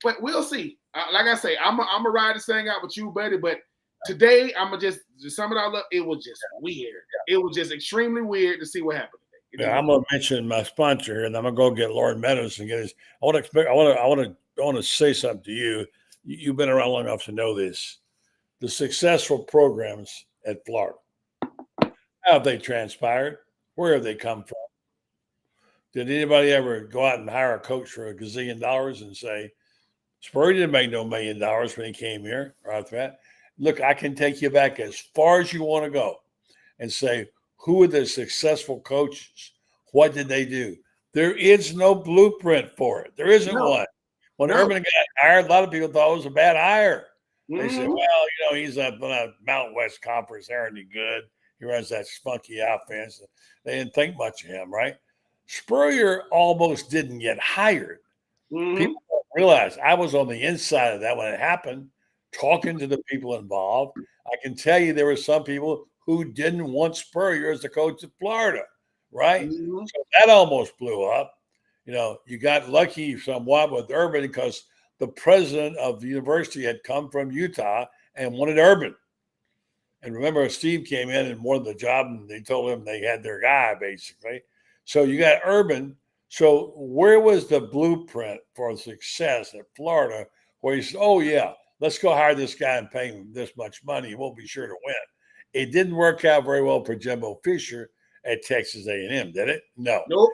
But we'll see. Like I say, I'm a ride this thing out with you, buddy. But today, I'm gonna just sum it all up. It was just weird. It was just extremely weird to see what happened today. Yeah, I'm gonna mention my sponsor here, and I'm gonna go get Loren Meadows and get his. I want to say something to you. You've been around long enough to know this. The successful programs at Florida. How have they transpired? Where have they come from? Did anybody ever go out and hire a coach for $1 gazillion and say, Spurrier didn't make no $1 million when he came here, or after that? Look, I can take you back as far as you want to go and say, who are the successful coaches? What did they do? There is no blueprint for it. There isn't one. When Urban got hired, a lot of people thought it was a bad hire. They said, well, he's up on a Mountain West Conference, aren't he good? He runs that spunky offense. They didn't think much of him, right? Spurrier almost didn't get hired. People don't realize I was on the inside of that when it happened, talking to the people involved. I can tell you there were some people who didn't want Spurrier as the coach of Florida, right? So that almost blew up. You got lucky somewhat with Urban because the president of the university had come from Utah and wanted Urban. And remember, Steve came in and wanted the job, and they told him they had their guy, basically. So you got Urban. So where was the blueprint for success at Florida where he said, oh, yeah, let's go hire this guy and pay him this much money. He won't be sure to win. It didn't work out very well for Jimbo Fisher at Texas A&M, did it? No. Nope.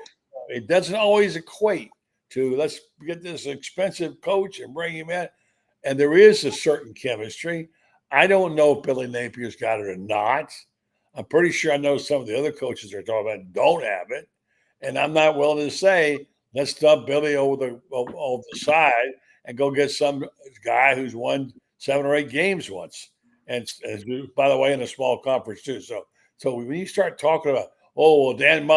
It doesn't always equate to let's get this expensive coach and bring him in. And there is a certain chemistry. I don't know if Billy Napier's got it or not. I'm pretty sure I know some of the other coaches they're talking about don't have it. And I'm not willing to say, let's dump Billy over the side and go get some guy who's won 7 or 8 games once. And by the way, in a small conference too. So when you start talking about, Dan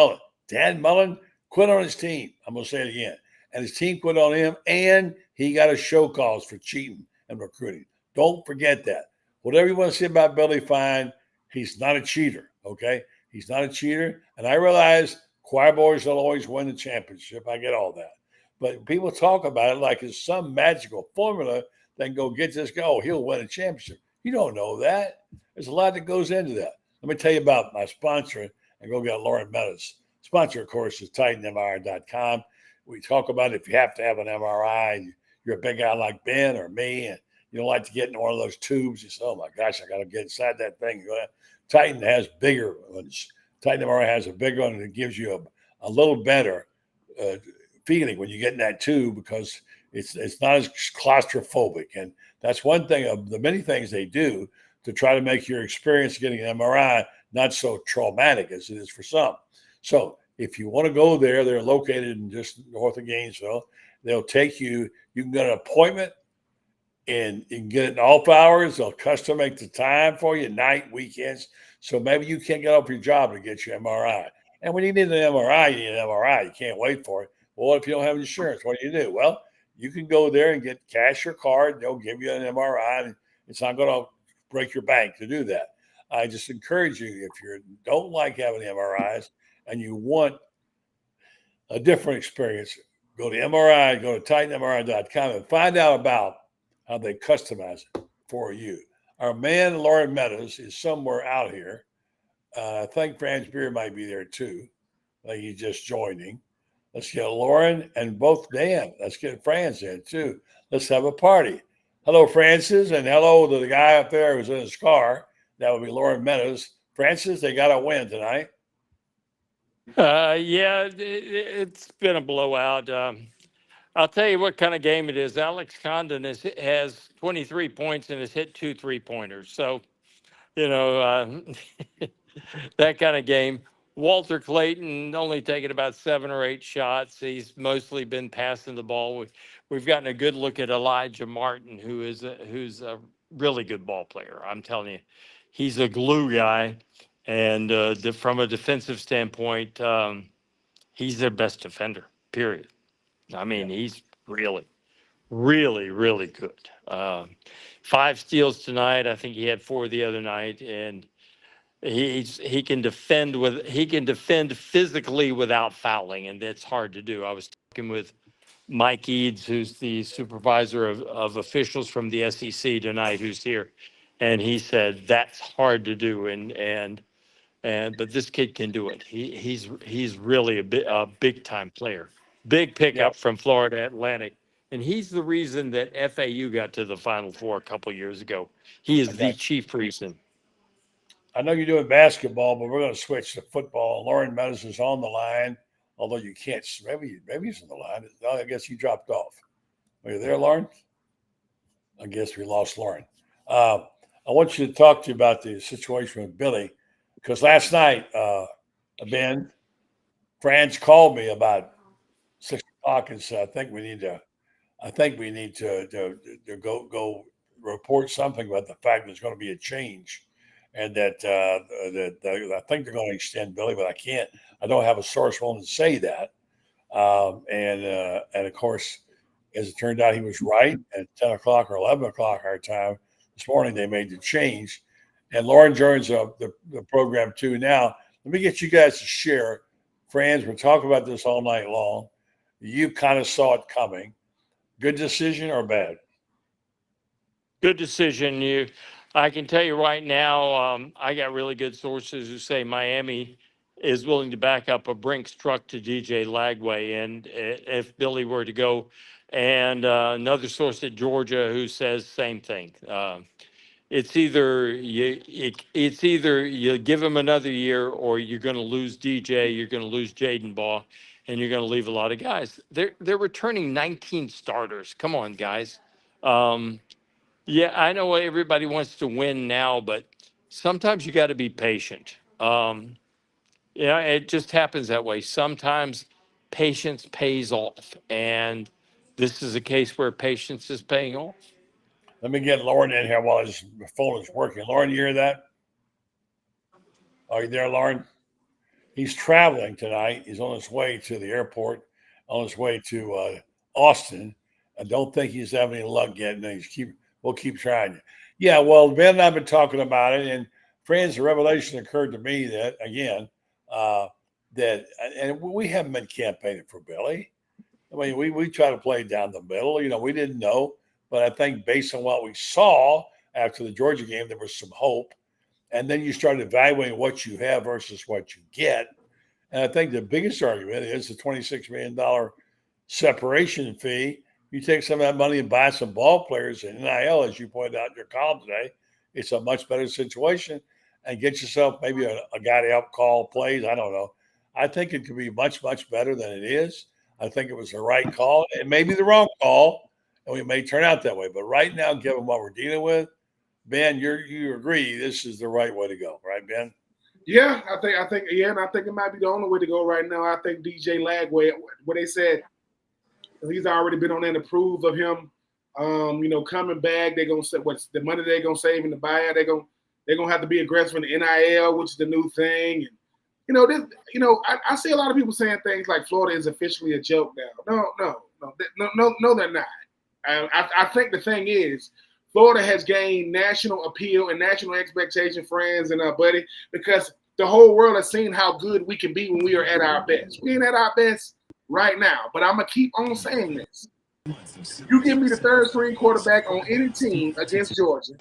Mullen quit on his team. I'm going to say it again. And his team quit on him, and he got a show cause for cheating and recruiting. Don't forget that. Whatever you want to say about Billy, fine. He's not a cheater, okay? He's not a cheater. And I realize choir boys don't always win the championship. I get all that. But people talk about it like it's some magical formula that can go get this guy. Oh, he'll win a championship. You don't know that. There's a lot that goes into that. Let me tell you about my sponsor and go get Loren Meadows. Sponsor, of course, is TitanMRI.com. We talk about if you have to have an MRI and you're a big guy like Ben or me and you don't like to get in one of those tubes. You say, oh, my gosh, I got to get inside that thing. Titan has bigger ones. Titan MRI has a bigger one, and it gives you a little better feeling when you get in that tube because it's not as claustrophobic. And that's one thing of the many things they do to try to make your experience getting an MRI not so traumatic as it is for some. So if you want to go there, they're located in just north of Gainesville. They'll take you. You can get an appointment, and you can get it in off hours. They'll custom make the time for you, night, weekends. So maybe you can't get off your job to get your MRI. And when you need an MRI, you need an MRI. You can't wait for it. Well, what if you don't have insurance? What do? Well, you can go there and get cash or card. They'll give you an MRI, and it's not going to break your bank to do that. I just encourage you, if you don't like having MRIs and you want a different experience, go to MRI, go to TitanMRI.com and find out about how they customize it for you. Our man, Loren Meadows, is somewhere out here. I think Franz Beer might be there too. Like he's just joining. Let's get Loren and both Dan. Let's get Franz in too. Let's have a party. Hello, Francis, and hello to the guy up there who's in his car. That would be Loren Meadows. Francis, they got a win tonight. Yeah, it's been a blowout. I'll tell you what kind of game it is. Alex Condon has 23 points and has hit 2 3-pointers. So, that kind of game. Walter Clayton only taking about 7 or 8 shots. He's mostly been passing the ball. We've gotten a good look at Elijah Martin, who's a really good ball player. I'm telling you, he's a glue guy. And from a defensive standpoint, he's their best defender, period. I mean, he's really, really, really good. 5 steals tonight. I think he had 4 the other night. And he can defend physically without fouling, and that's hard to do. I was talking with Mike Eads, who's the supervisor of officials from the SEC tonight, who's here, and he said that's hard to do, and but this kid can do it. He's really a big time player, big pickup from Florida Atlantic, and he's the reason that FAU got to the Final Four a couple years ago. He is the chief reason. I know you're doing basketball, but we're going to switch to football. Loren Meadows is on the line, although you can't. Maybe he's on the line. No, I guess he dropped off. Are you there, Loren? I guess we lost Loren. I want you to talk to you about the situation with Billy, because last night, Ben, Franz called me about 6 o'clock and said, I think we need to go report something about the fact there's going to be a change. And that I think they're going to extend Billy, but I don't have a source willing to say that. And of course, as it turned out, he was right. At 10 o'clock or 11 o'clock our time this morning, they made the change. And Loren joins the program too. Now, let me get you guys to share. Franz, we're talking about this all night long. You kind of saw it coming. Good decision or bad? Good decision. I can tell you right now, I got really good sources who say Miami is willing to back up a Brinks truck to DJ Lagway, and if Billy were to go, and another source at Georgia who says same thing. It's either you give him another year, or you're going to lose DJ, you're going to lose Jaden Baugh, and you're going to leave a lot of guys. They're returning 19 starters. Come on, guys. Yeah, I know everybody wants to win now, but sometimes you got to be patient. It just happens that way. Sometimes patience pays off, and this is a case where patience is paying off. Let me get Loren in here while his phone is working. Loren, you hear that? Are you there, Loren? He's traveling tonight. He's on his way to the airport, on his way to Austin. I don't think he's having any luck yet. And we'll keep trying. Yeah, well, Ben and I have been talking about it, and friends, the revelation occurred to me that, again, and we haven't been campaigning for Billy. I mean, we try to play down the middle. We didn't know, but I think based on what we saw after the Georgia game, there was some hope. And then you start evaluating what you have versus what you get. And I think the biggest argument is the $26 million separation fee. You take some of that money and buy some ball players in NIL, as you pointed out in your column today. It's a much better situation, and get yourself maybe a guy to help call plays. I don't know. I think it could be much, much better than it is. I think it was the right call. It may be the wrong call, and we may turn out that way. But right now, given what we're dealing with, Ben, you agree this is the right way to go, right, Ben? Yeah, I think, and I think it might be the only way to go right now. I think DJ Lagway, what they said, he's already been on there to prove of him, coming back. They're gonna say what's the money they're gonna save in the buyout. They're gonna have to be aggressive in the NIL, which is the new thing. And I see a lot of people saying things like Florida is officially a joke now. No, they're not. I think the thing is, Florida has gained national appeal and national expectation, friends and buddy, because the whole world has seen how good we can be when we are at our best. We ain't at our best right now, but I'm going to keep on saying this. You give me the third string quarterback on any team against Georgia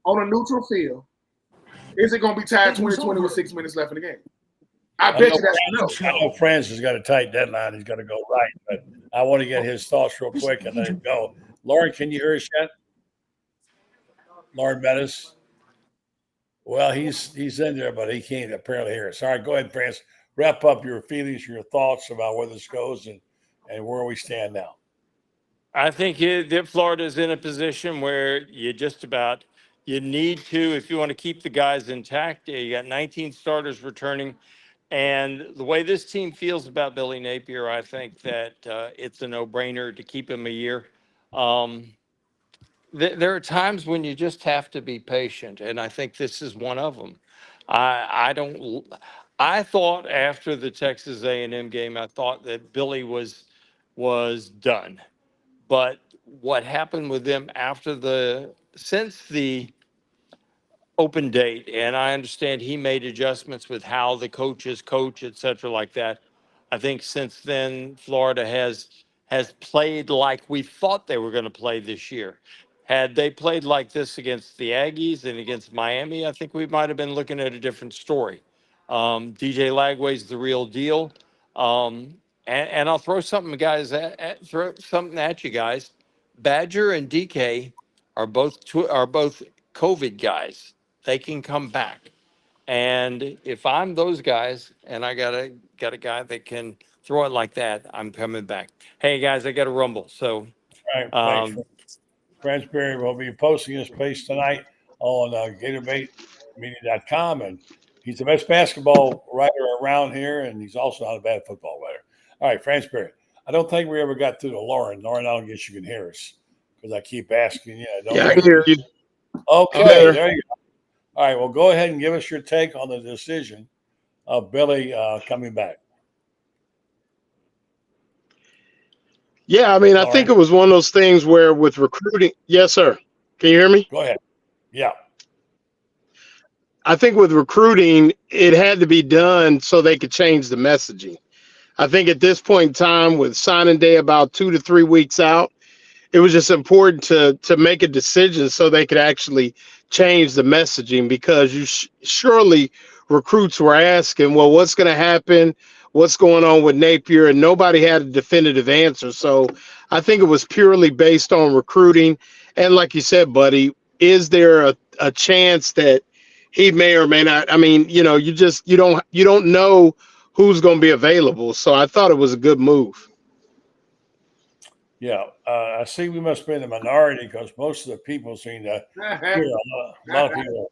on a neutral field, is it going to be tied 20-20 with 6 minutes left in the game? I bet you that's no. I know Franz has got a tight deadline. He's got to go right, but I want to get his thoughts real quick and let him go. Loren, can you hear us yet? Loren Meadows? Well, he's in there, but he can't apparently hear us. All right, go ahead, Franz. Wrap up your feelings, your thoughts about where this goes and where we stand now. I think that Florida's in a position where you need to, if you want to keep the guys intact. You got 19 starters returning. And the way this team feels about Billy Napier, I think that it's a no-brainer to keep him a year. there are times when you just have to be patient, and I think this is one of them. I don't. I thought after the Texas A&M game, I thought that Billy was done, but what happened with them since the open date, and I understand he made adjustments with how the coaches coach, et cetera, like that. I think since then, Florida has played like we thought they were going to play this year. Had they played like this against the Aggies and against Miami, I think we might have been looking at a different story. DJ Lagway's the real deal. And I'll throw something, guys, throw something at you guys. Badger and DK are both COVID guys. They can come back. And if I'm those guys and I got a guy that can throw it like that, I'm coming back. Hey guys, I got a rumble. So All right, thanks. Franz Berry will be posting his piece tonight on GatorBaitMedia.com, and he's the best basketball writer around here, and he's also not a bad football writer. All right, Franz Berry. I don't think we ever got through to Loren. Loren, I don't guess you can hear us because I keep asking you. I can hear you. Okay, there you go. All right, well, go ahead and give us your take on the decision of Billy coming back. Yeah, I mean, I think it was one of those things where with recruiting. Yes, sir. Can you hear me? Go ahead. Yeah. I think with recruiting, it had to be done so they could change the messaging. I think at this point in time, with signing day about 2 to 3 weeks out, it was just important to make a decision so they could actually change the messaging, because you surely recruits were asking, well, what's going to happen? What's going on with Napier? And nobody had a definitive answer. So I think it was purely based on recruiting. And like you said, buddy, is there a chance that he may or may not? I mean, you don't know who's going to be available. So I thought it was a good move. Yeah, I see we must be in the minority because most of the people seem to hear a lot of people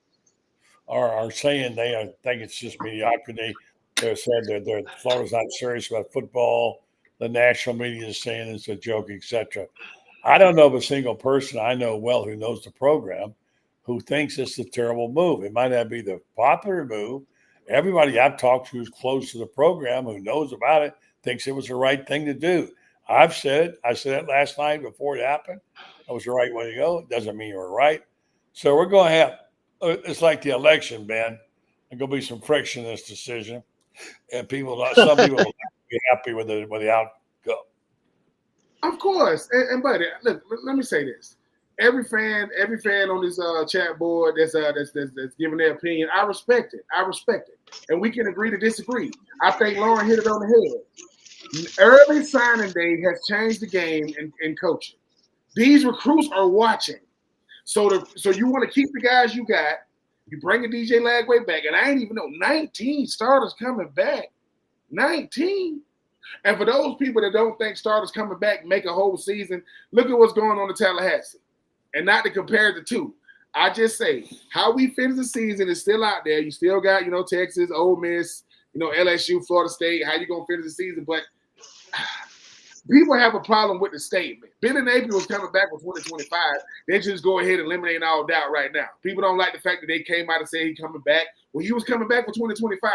are saying they think it's just mediocrity. They're saying that Florida's not serious about football. The national media is saying it's a joke, etc. I don't know of a single person I know well who knows the program who thinks it's a terrible move. It might not be the popular move. Everybody I've talked to who's close to the program, who knows about it, thinks it was the right thing to do. I've said it. I said it last night before it happened. It was the right way to go. It doesn't mean you're right. So we're going to have it's like the election, Ben. There's going to be some friction in this decision, and some people will be happy with the outcome. Of course, and buddy, look, let me say this: every fan on this chat board that's giving their opinion, I respect it. And we can agree to disagree. I think Loren hit it on the head. Early signing day has changed the game in coaching. These recruits are watching. So you want to keep the guys you got. You bring a DJ Lagway back, and I ain't even know 19 starters coming back. 19. And for those people that don't think starters coming back make a whole season, look at what's going on in Tallahassee. And not to compare the two. I just say how we finish the season is still out there. You still got, Texas, Ole Miss, LSU, Florida State. How you gonna finish the season? But people have a problem with the statement. Billy Napier was coming back for 2025. They just go ahead and eliminate all doubt right now. People don't like the fact that they came out and said he's coming back. Well, he was coming back for 2025.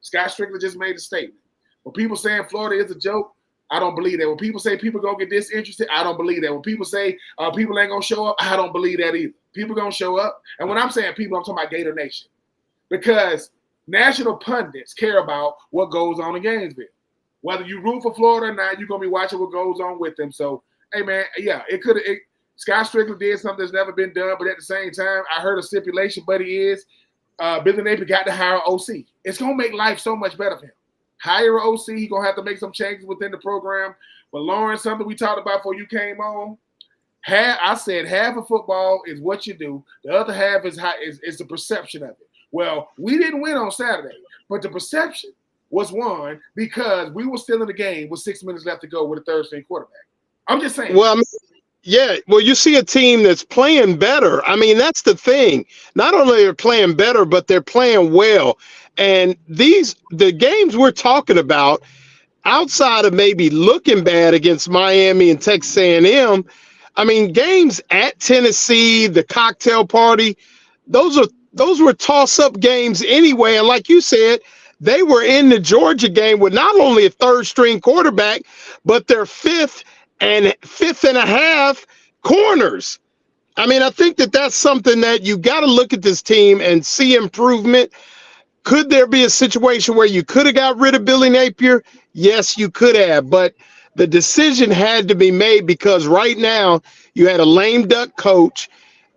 Scott Stricklin just made a statement. When people saying Florida is a joke, I don't believe that. When people say people gonna get disinterested, I don't believe that. When people say people ain't gonna show up, I don't believe that either. People gonna show up. And when I'm saying people, I'm talking about Gator Nation. Because national pundits care about what goes on in Gainesville. Whether you root for Florida or not, you're going to be watching what goes on with them. So, hey, man, yeah, Scott Stricklin did something that's never been done, but at the same time, I heard a stipulation, buddy, is Billy Napier got to hire an OC. It's going to make life so much better for him. Hire an OC. He's going to have to make some changes within the program. But, Loren, something we talked about before you came on, I said half of football is what you do. The other half is the perception of it. Well, we didn't win on Saturday, but the perception was won because we were still in the game with 6 minutes left to go with a third-string quarterback. I'm just saying. Well, you see a team that's playing better. I mean, that's the thing. Not only are they playing better, but they're playing well. And the games we're talking about, outside of maybe looking bad against Miami and Texas A&M, I mean, games at Tennessee, the cocktail party, those were toss-up games anyway. And like you said, they were in the Georgia game with not only a third-string quarterback, but their fifth and a half corners. I mean, I think that's something that you got to look at this team and see improvement. Could there be a situation where you could have got rid of Billy Napier? Yes, you could have, but the decision had to be made because right now you had a lame duck coach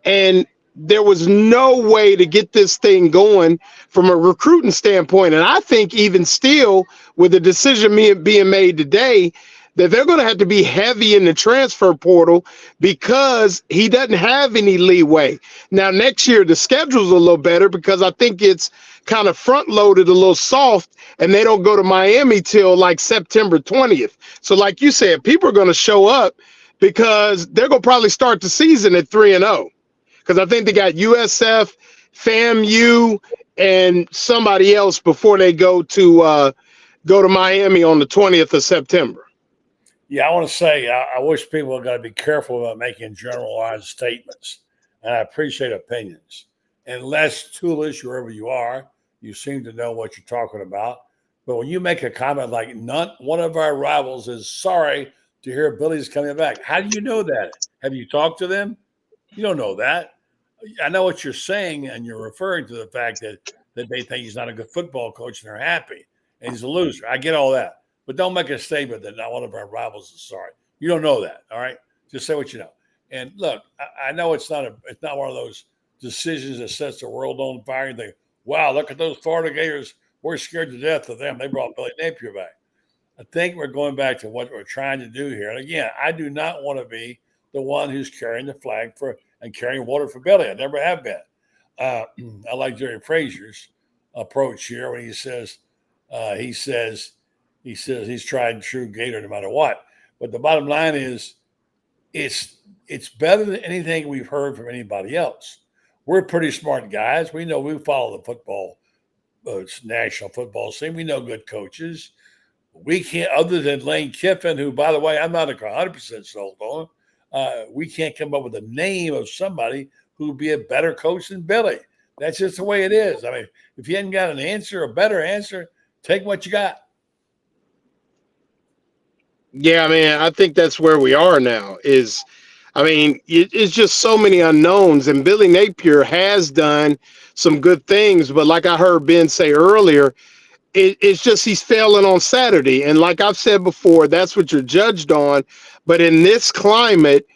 and there was no way to get this thing going from a recruiting standpoint. And I think even still, with the decision being made today, that they're going to have to be heavy in the transfer portal because he doesn't have any leeway. Now, next year, the schedule's a little better because I think it's kind of front loaded, a little soft, and they don't go to Miami till like September 20th. So like you said, people are going to show up because they're going to probably start the season at 3-0. Because I think they got USF, FAMU, and somebody else before they go to Miami on the 20th of September. Yeah, I want to say I wish people are going to be careful about making generalized statements. And I appreciate opinions. And less toolish, wherever you are, you seem to know what you're talking about. But when you make a comment like one of our rivals is sorry to hear Billy's coming back, how do you know that? Have you talked to them? You don't know that. I know what you're saying, and you're referring to the fact that they think he's not a good football coach and they're happy and he's a loser. I get all that. But don't make a statement that not one of our rivals is sorry. You don't know that, all right? Just say what you know. And look, I know it's not one of those decisions that sets the world on fire. You think, wow, look at those Florida Gators. We're scared to death of them. They brought Billy Napier back. I think we're going back to what we're trying to do here. And again, I do not want to be the one who's carrying the flag and carrying water for Billy. I never have been. I like Jerry Frazier's approach here when he says he's tried and true Gator no matter what. But the bottom line is it's better than anything we've heard from anybody else. We're pretty smart guys. We know we follow the football, national football scene. We know good coaches. We can't, other than Lane Kiffin, who, by the way, I'm not 100% sold on. We can't come up with a name of somebody who would be a better coach than Billy. That's just the way it is. I mean, if you hadn't got an answer, a better answer, take what you got. Yeah, I mean, I think that's where we are now it's just so many unknowns, and Billy Napier has done some good things, but like I heard Ben say earlier, it's just he's failing on Saturday. And like I've said before, that's what you're judged on. But in this climate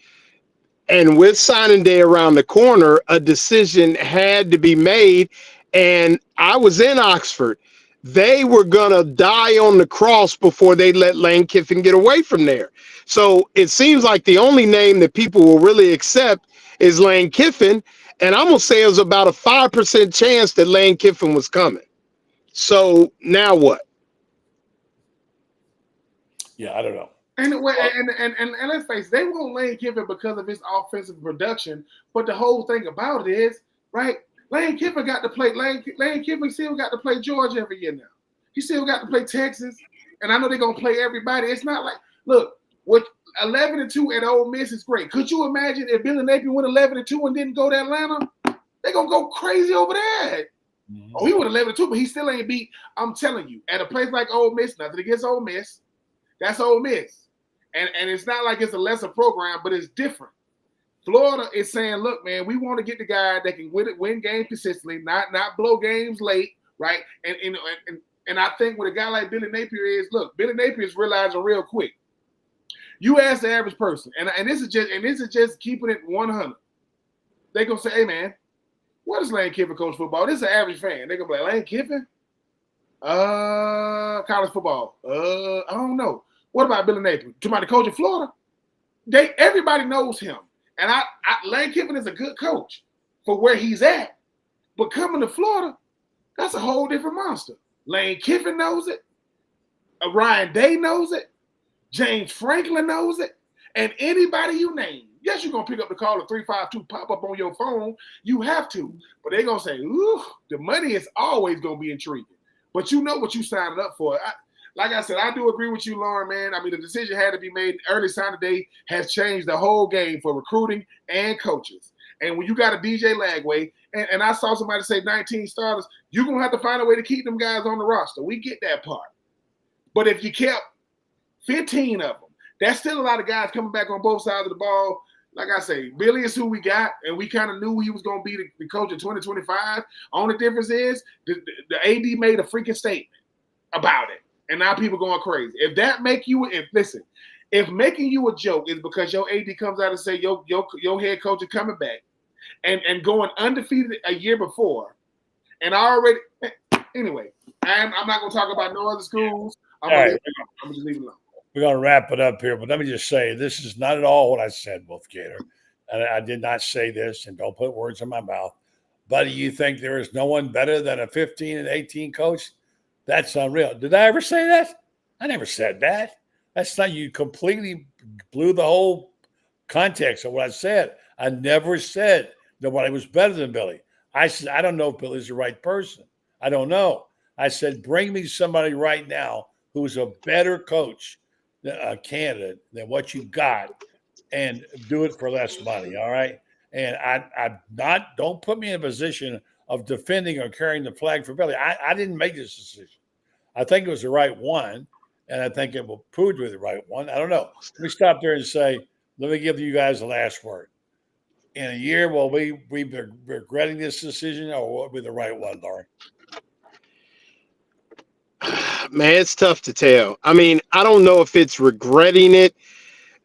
and with signing day around the corner, a decision had to be made. And I was in Oxford. They were going to die on the cross before they let Lane Kiffin get away from there. So it seems like the only name that people will really accept is Lane Kiffin. And I'm going to say it was about a 5% chance that Lane Kiffin was coming. So now what? Yeah, I don't know. And let's face it, they won't Lane Kiffin because of his offensive production. But the whole thing about it is, right, Lane Kiffin got to play. Lane Kiffin still got to play Georgia every year now. He still got to play Texas. And I know they're going to play everybody. It's not like, look, what 11-2 at Ole Miss is great. Could you imagine if Billy Napier went 11-2 and didn't go to Atlanta? They're going to go crazy over there. Mm-hmm. Oh, he went 11-2, but he still ain't beat. I'm telling you, at a place like Ole Miss, nothing against Ole Miss. That's Ole Miss. And it's not like it's a lesser program, but it's different. Florida is saying, look, man, we want to get the guy that can win games consistently, not blow games late, right? And I think with a guy like Billy Napier is, look, Billy Napier is realizing real quick. You ask the average person, and this is just keeping it 100. They're gonna say, hey man, what is Lane Kiffin coach football? This is an average fan. They're gonna be like, Lane Kiffin? College football. I don't know. What about Billy Napier? Somebody coach in Florida? Everybody knows him. And Lane Kiffin is a good coach for where he's at. But coming to Florida, that's a whole different monster. Lane Kiffin knows it. Ryan Day knows it. James Franklin knows it. And anybody you name, yes, you're going to pick up the call of 352 pop up on your phone. You have to. But they're going to say, ooh, the money is always going to be intriguing. But you know what you signed up for. like I said, I do agree with you, Loren, man. I mean, the decision had to be made. Early sign today has changed the whole game for recruiting and coaches. And when you got a DJ Lagway, and I saw somebody say 19 starters, you're going to have to find a way to keep them guys on the roster. We get that part. But if you kept 15 of them, that's still a lot of guys coming back on both sides of the ball. Like I say, Billy is who we got, and we kind of knew he was going to be the coach in 2025. Only difference is the AD made a freaking statement about it, and now people going crazy. If that make you, if making you a joke is because your AD comes out and say your head coach is coming back, and going undefeated a year before, and anyway, I'm not going to talk about no other schools. I'm going to just leave it alone. We're going to wrap it up here, but let me just say this is not at all what I said, Wolf Gator. And I did not say this, and don't put words in my mouth. But you think there is no one better than a 15 and 18 coach? That's unreal. Did I ever say that? I never said that. That's not, you completely blew the whole context of what I said. I never said nobody was better than Billy. I said, I don't know if Billy's the right person. I don't know. I said, bring me somebody right now who's a better coach candidate than what you got, and do it for less money. All right. And don't put me in a position of defending or carrying the flag for Billy. I didn't make this decision. I think it was the right one, and I think it will prove to be the right one. I don't know. Let me stop there and say, let me give you guys the last word. In a year, will we be regretting this decision, or will it be the right one, Loren? Man, it's tough to tell. I mean, I don't know if it's regretting it,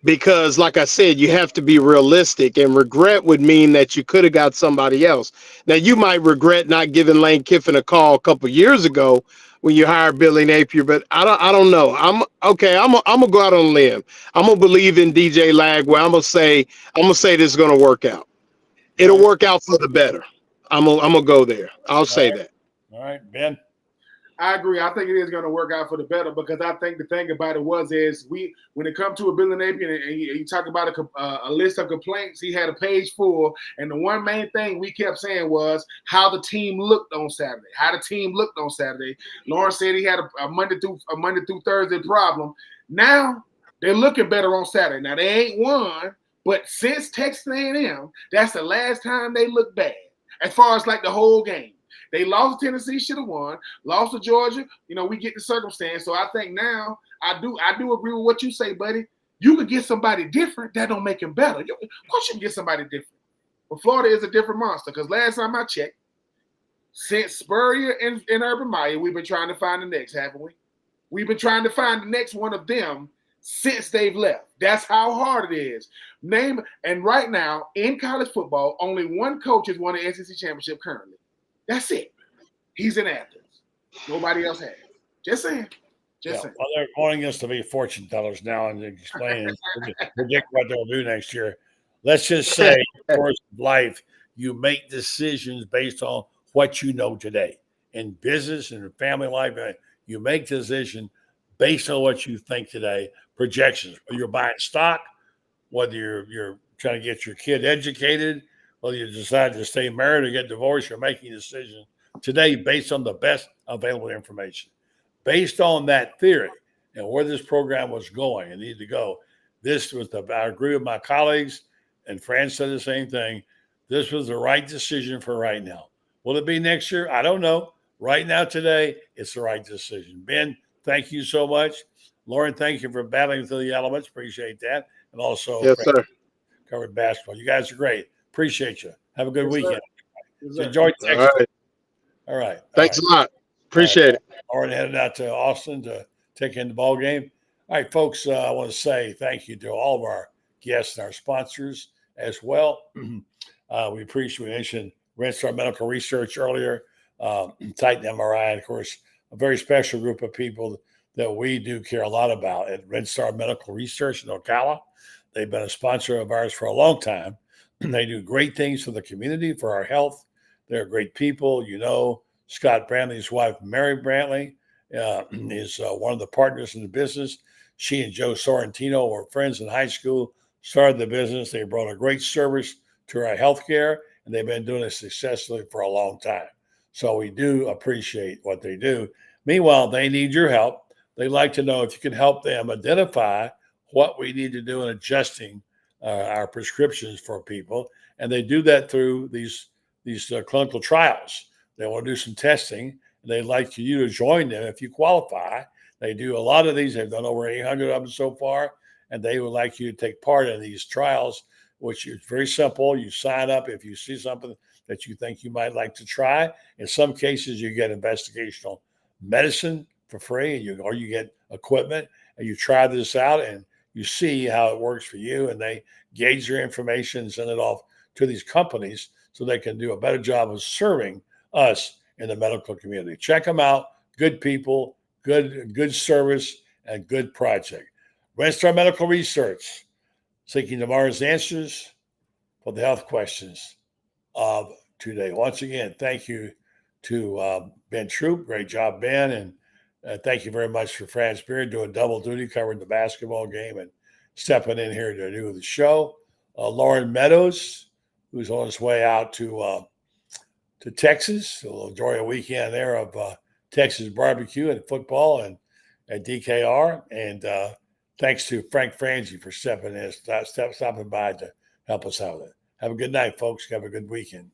because like I said, you have to be realistic, and regret would mean that you could have got somebody else. Now, you might regret not giving Lane Kiffin a call a couple years ago when you hired Billy Napier, but I don't know. I'm gonna go out on a limb. I'm gonna believe in DJ Lagway. I'm gonna say this is gonna work out. It'll work out for the better. I'm gonna go there. I'll say that. All right, Ben. I agree. I think it is going to work out for the better, because I think the thing about it is when it comes to a Billy Napier and you talk about a list of complaints, he had a page full, and the one main thing we kept saying was how the team looked on Saturday. Loren said he had a Monday through Thursday problem. Now they're looking better on Saturday. Now they ain't won, but since Texas A&M, that's the last time they looked bad as far as like the whole game. They lost to Tennessee, should have won. Lost to Georgia, we get the circumstance. So I think now I do agree with what you say, buddy. You could get somebody different. That don't make him better. Of course you can get somebody different. But Florida is a different monster, because last time I checked, since Spurrier and Urban Meyer, we've been trying to find the next, haven't we? We've been trying to find the next one of them since they've left. That's how hard it is. And right now in college football, only one coach has won an SEC championship currently. That's it. He's in Athens. Nobody else has. Just saying. Well, they're wanting us to be fortune tellers now and explain and predict what they'll do next year. Let's just say, of course, life, you make decisions based on what you know today. In business and family life, you make decisions based on what you think today. Projections. Whether you're buying stock, whether you're trying to get your kid educated, whether you decide to stay married or get divorced, you're making decisions today based on the best available information. Based on that theory and where this program was going and needed to go, I agree with my colleagues, and Franz said the same thing. This was the right decision for right now. Will it be next year? I don't know. Right now, today, it's the right decision. Ben, thank you so much. Loren, thank you for battling through the elements. Appreciate that. And also, yes, sir. Covered basketball. You guys are great. Appreciate you. Have a good weekend. Yes, enjoy Texas. All right. All right. Thanks a lot. Appreciate it. Loren headed out to Austin to take in the ball game. All right, folks, I want to say thank you to all of our guests and our sponsors as well. We appreciate, we mentioned Red Star Medical Research earlier, Titan MRI, and of course, a very special group of people that we do care a lot about at Red Star Medical Research in Ocala. They've been a sponsor of ours for a long time. They do great things for the community, for our health. They're great people. Scott Brantley's wife, Mary Brantley, is one of the partners in the business. She and Joe Sorrentino were friends in high school, started the business. They brought a great service to our healthcare, and they've been doing it successfully for a long time. So we do appreciate what they do. Meanwhile, they need your help. They like to know if you can help them identify what we need to do in adjusting our prescriptions for people. And they do that through these clinical trials. They want to do some testing. And they'd like you to join them if you qualify. They do a lot of these. They've done over 800 of them so far. And they would like you to take part in these trials, which is very simple. You sign up if you see something that you think you might like to try. In some cases, you get investigational medicine for free, or you get equipment, and you try this out and you see how it works for you. And they gauge your information and send it off to these companies so they can do a better job of serving us in the medical community. Check them out. Good people, good service, and good project. Renstar Medical Research, seeking tomorrow's answers for the health questions of today. Once again, thank you to Ben Troupe. Great job, Ben. And thank you very much for Franz Beard doing double duty, covering the basketball game and stepping in here to do the show. Loren Meadows, who's on his way out to Texas. So we'll enjoy a weekend there of Texas barbecue and football and at DKR. And thanks to Frangie for stopping by to help us out with it. Have a good night, folks. Have a good weekend.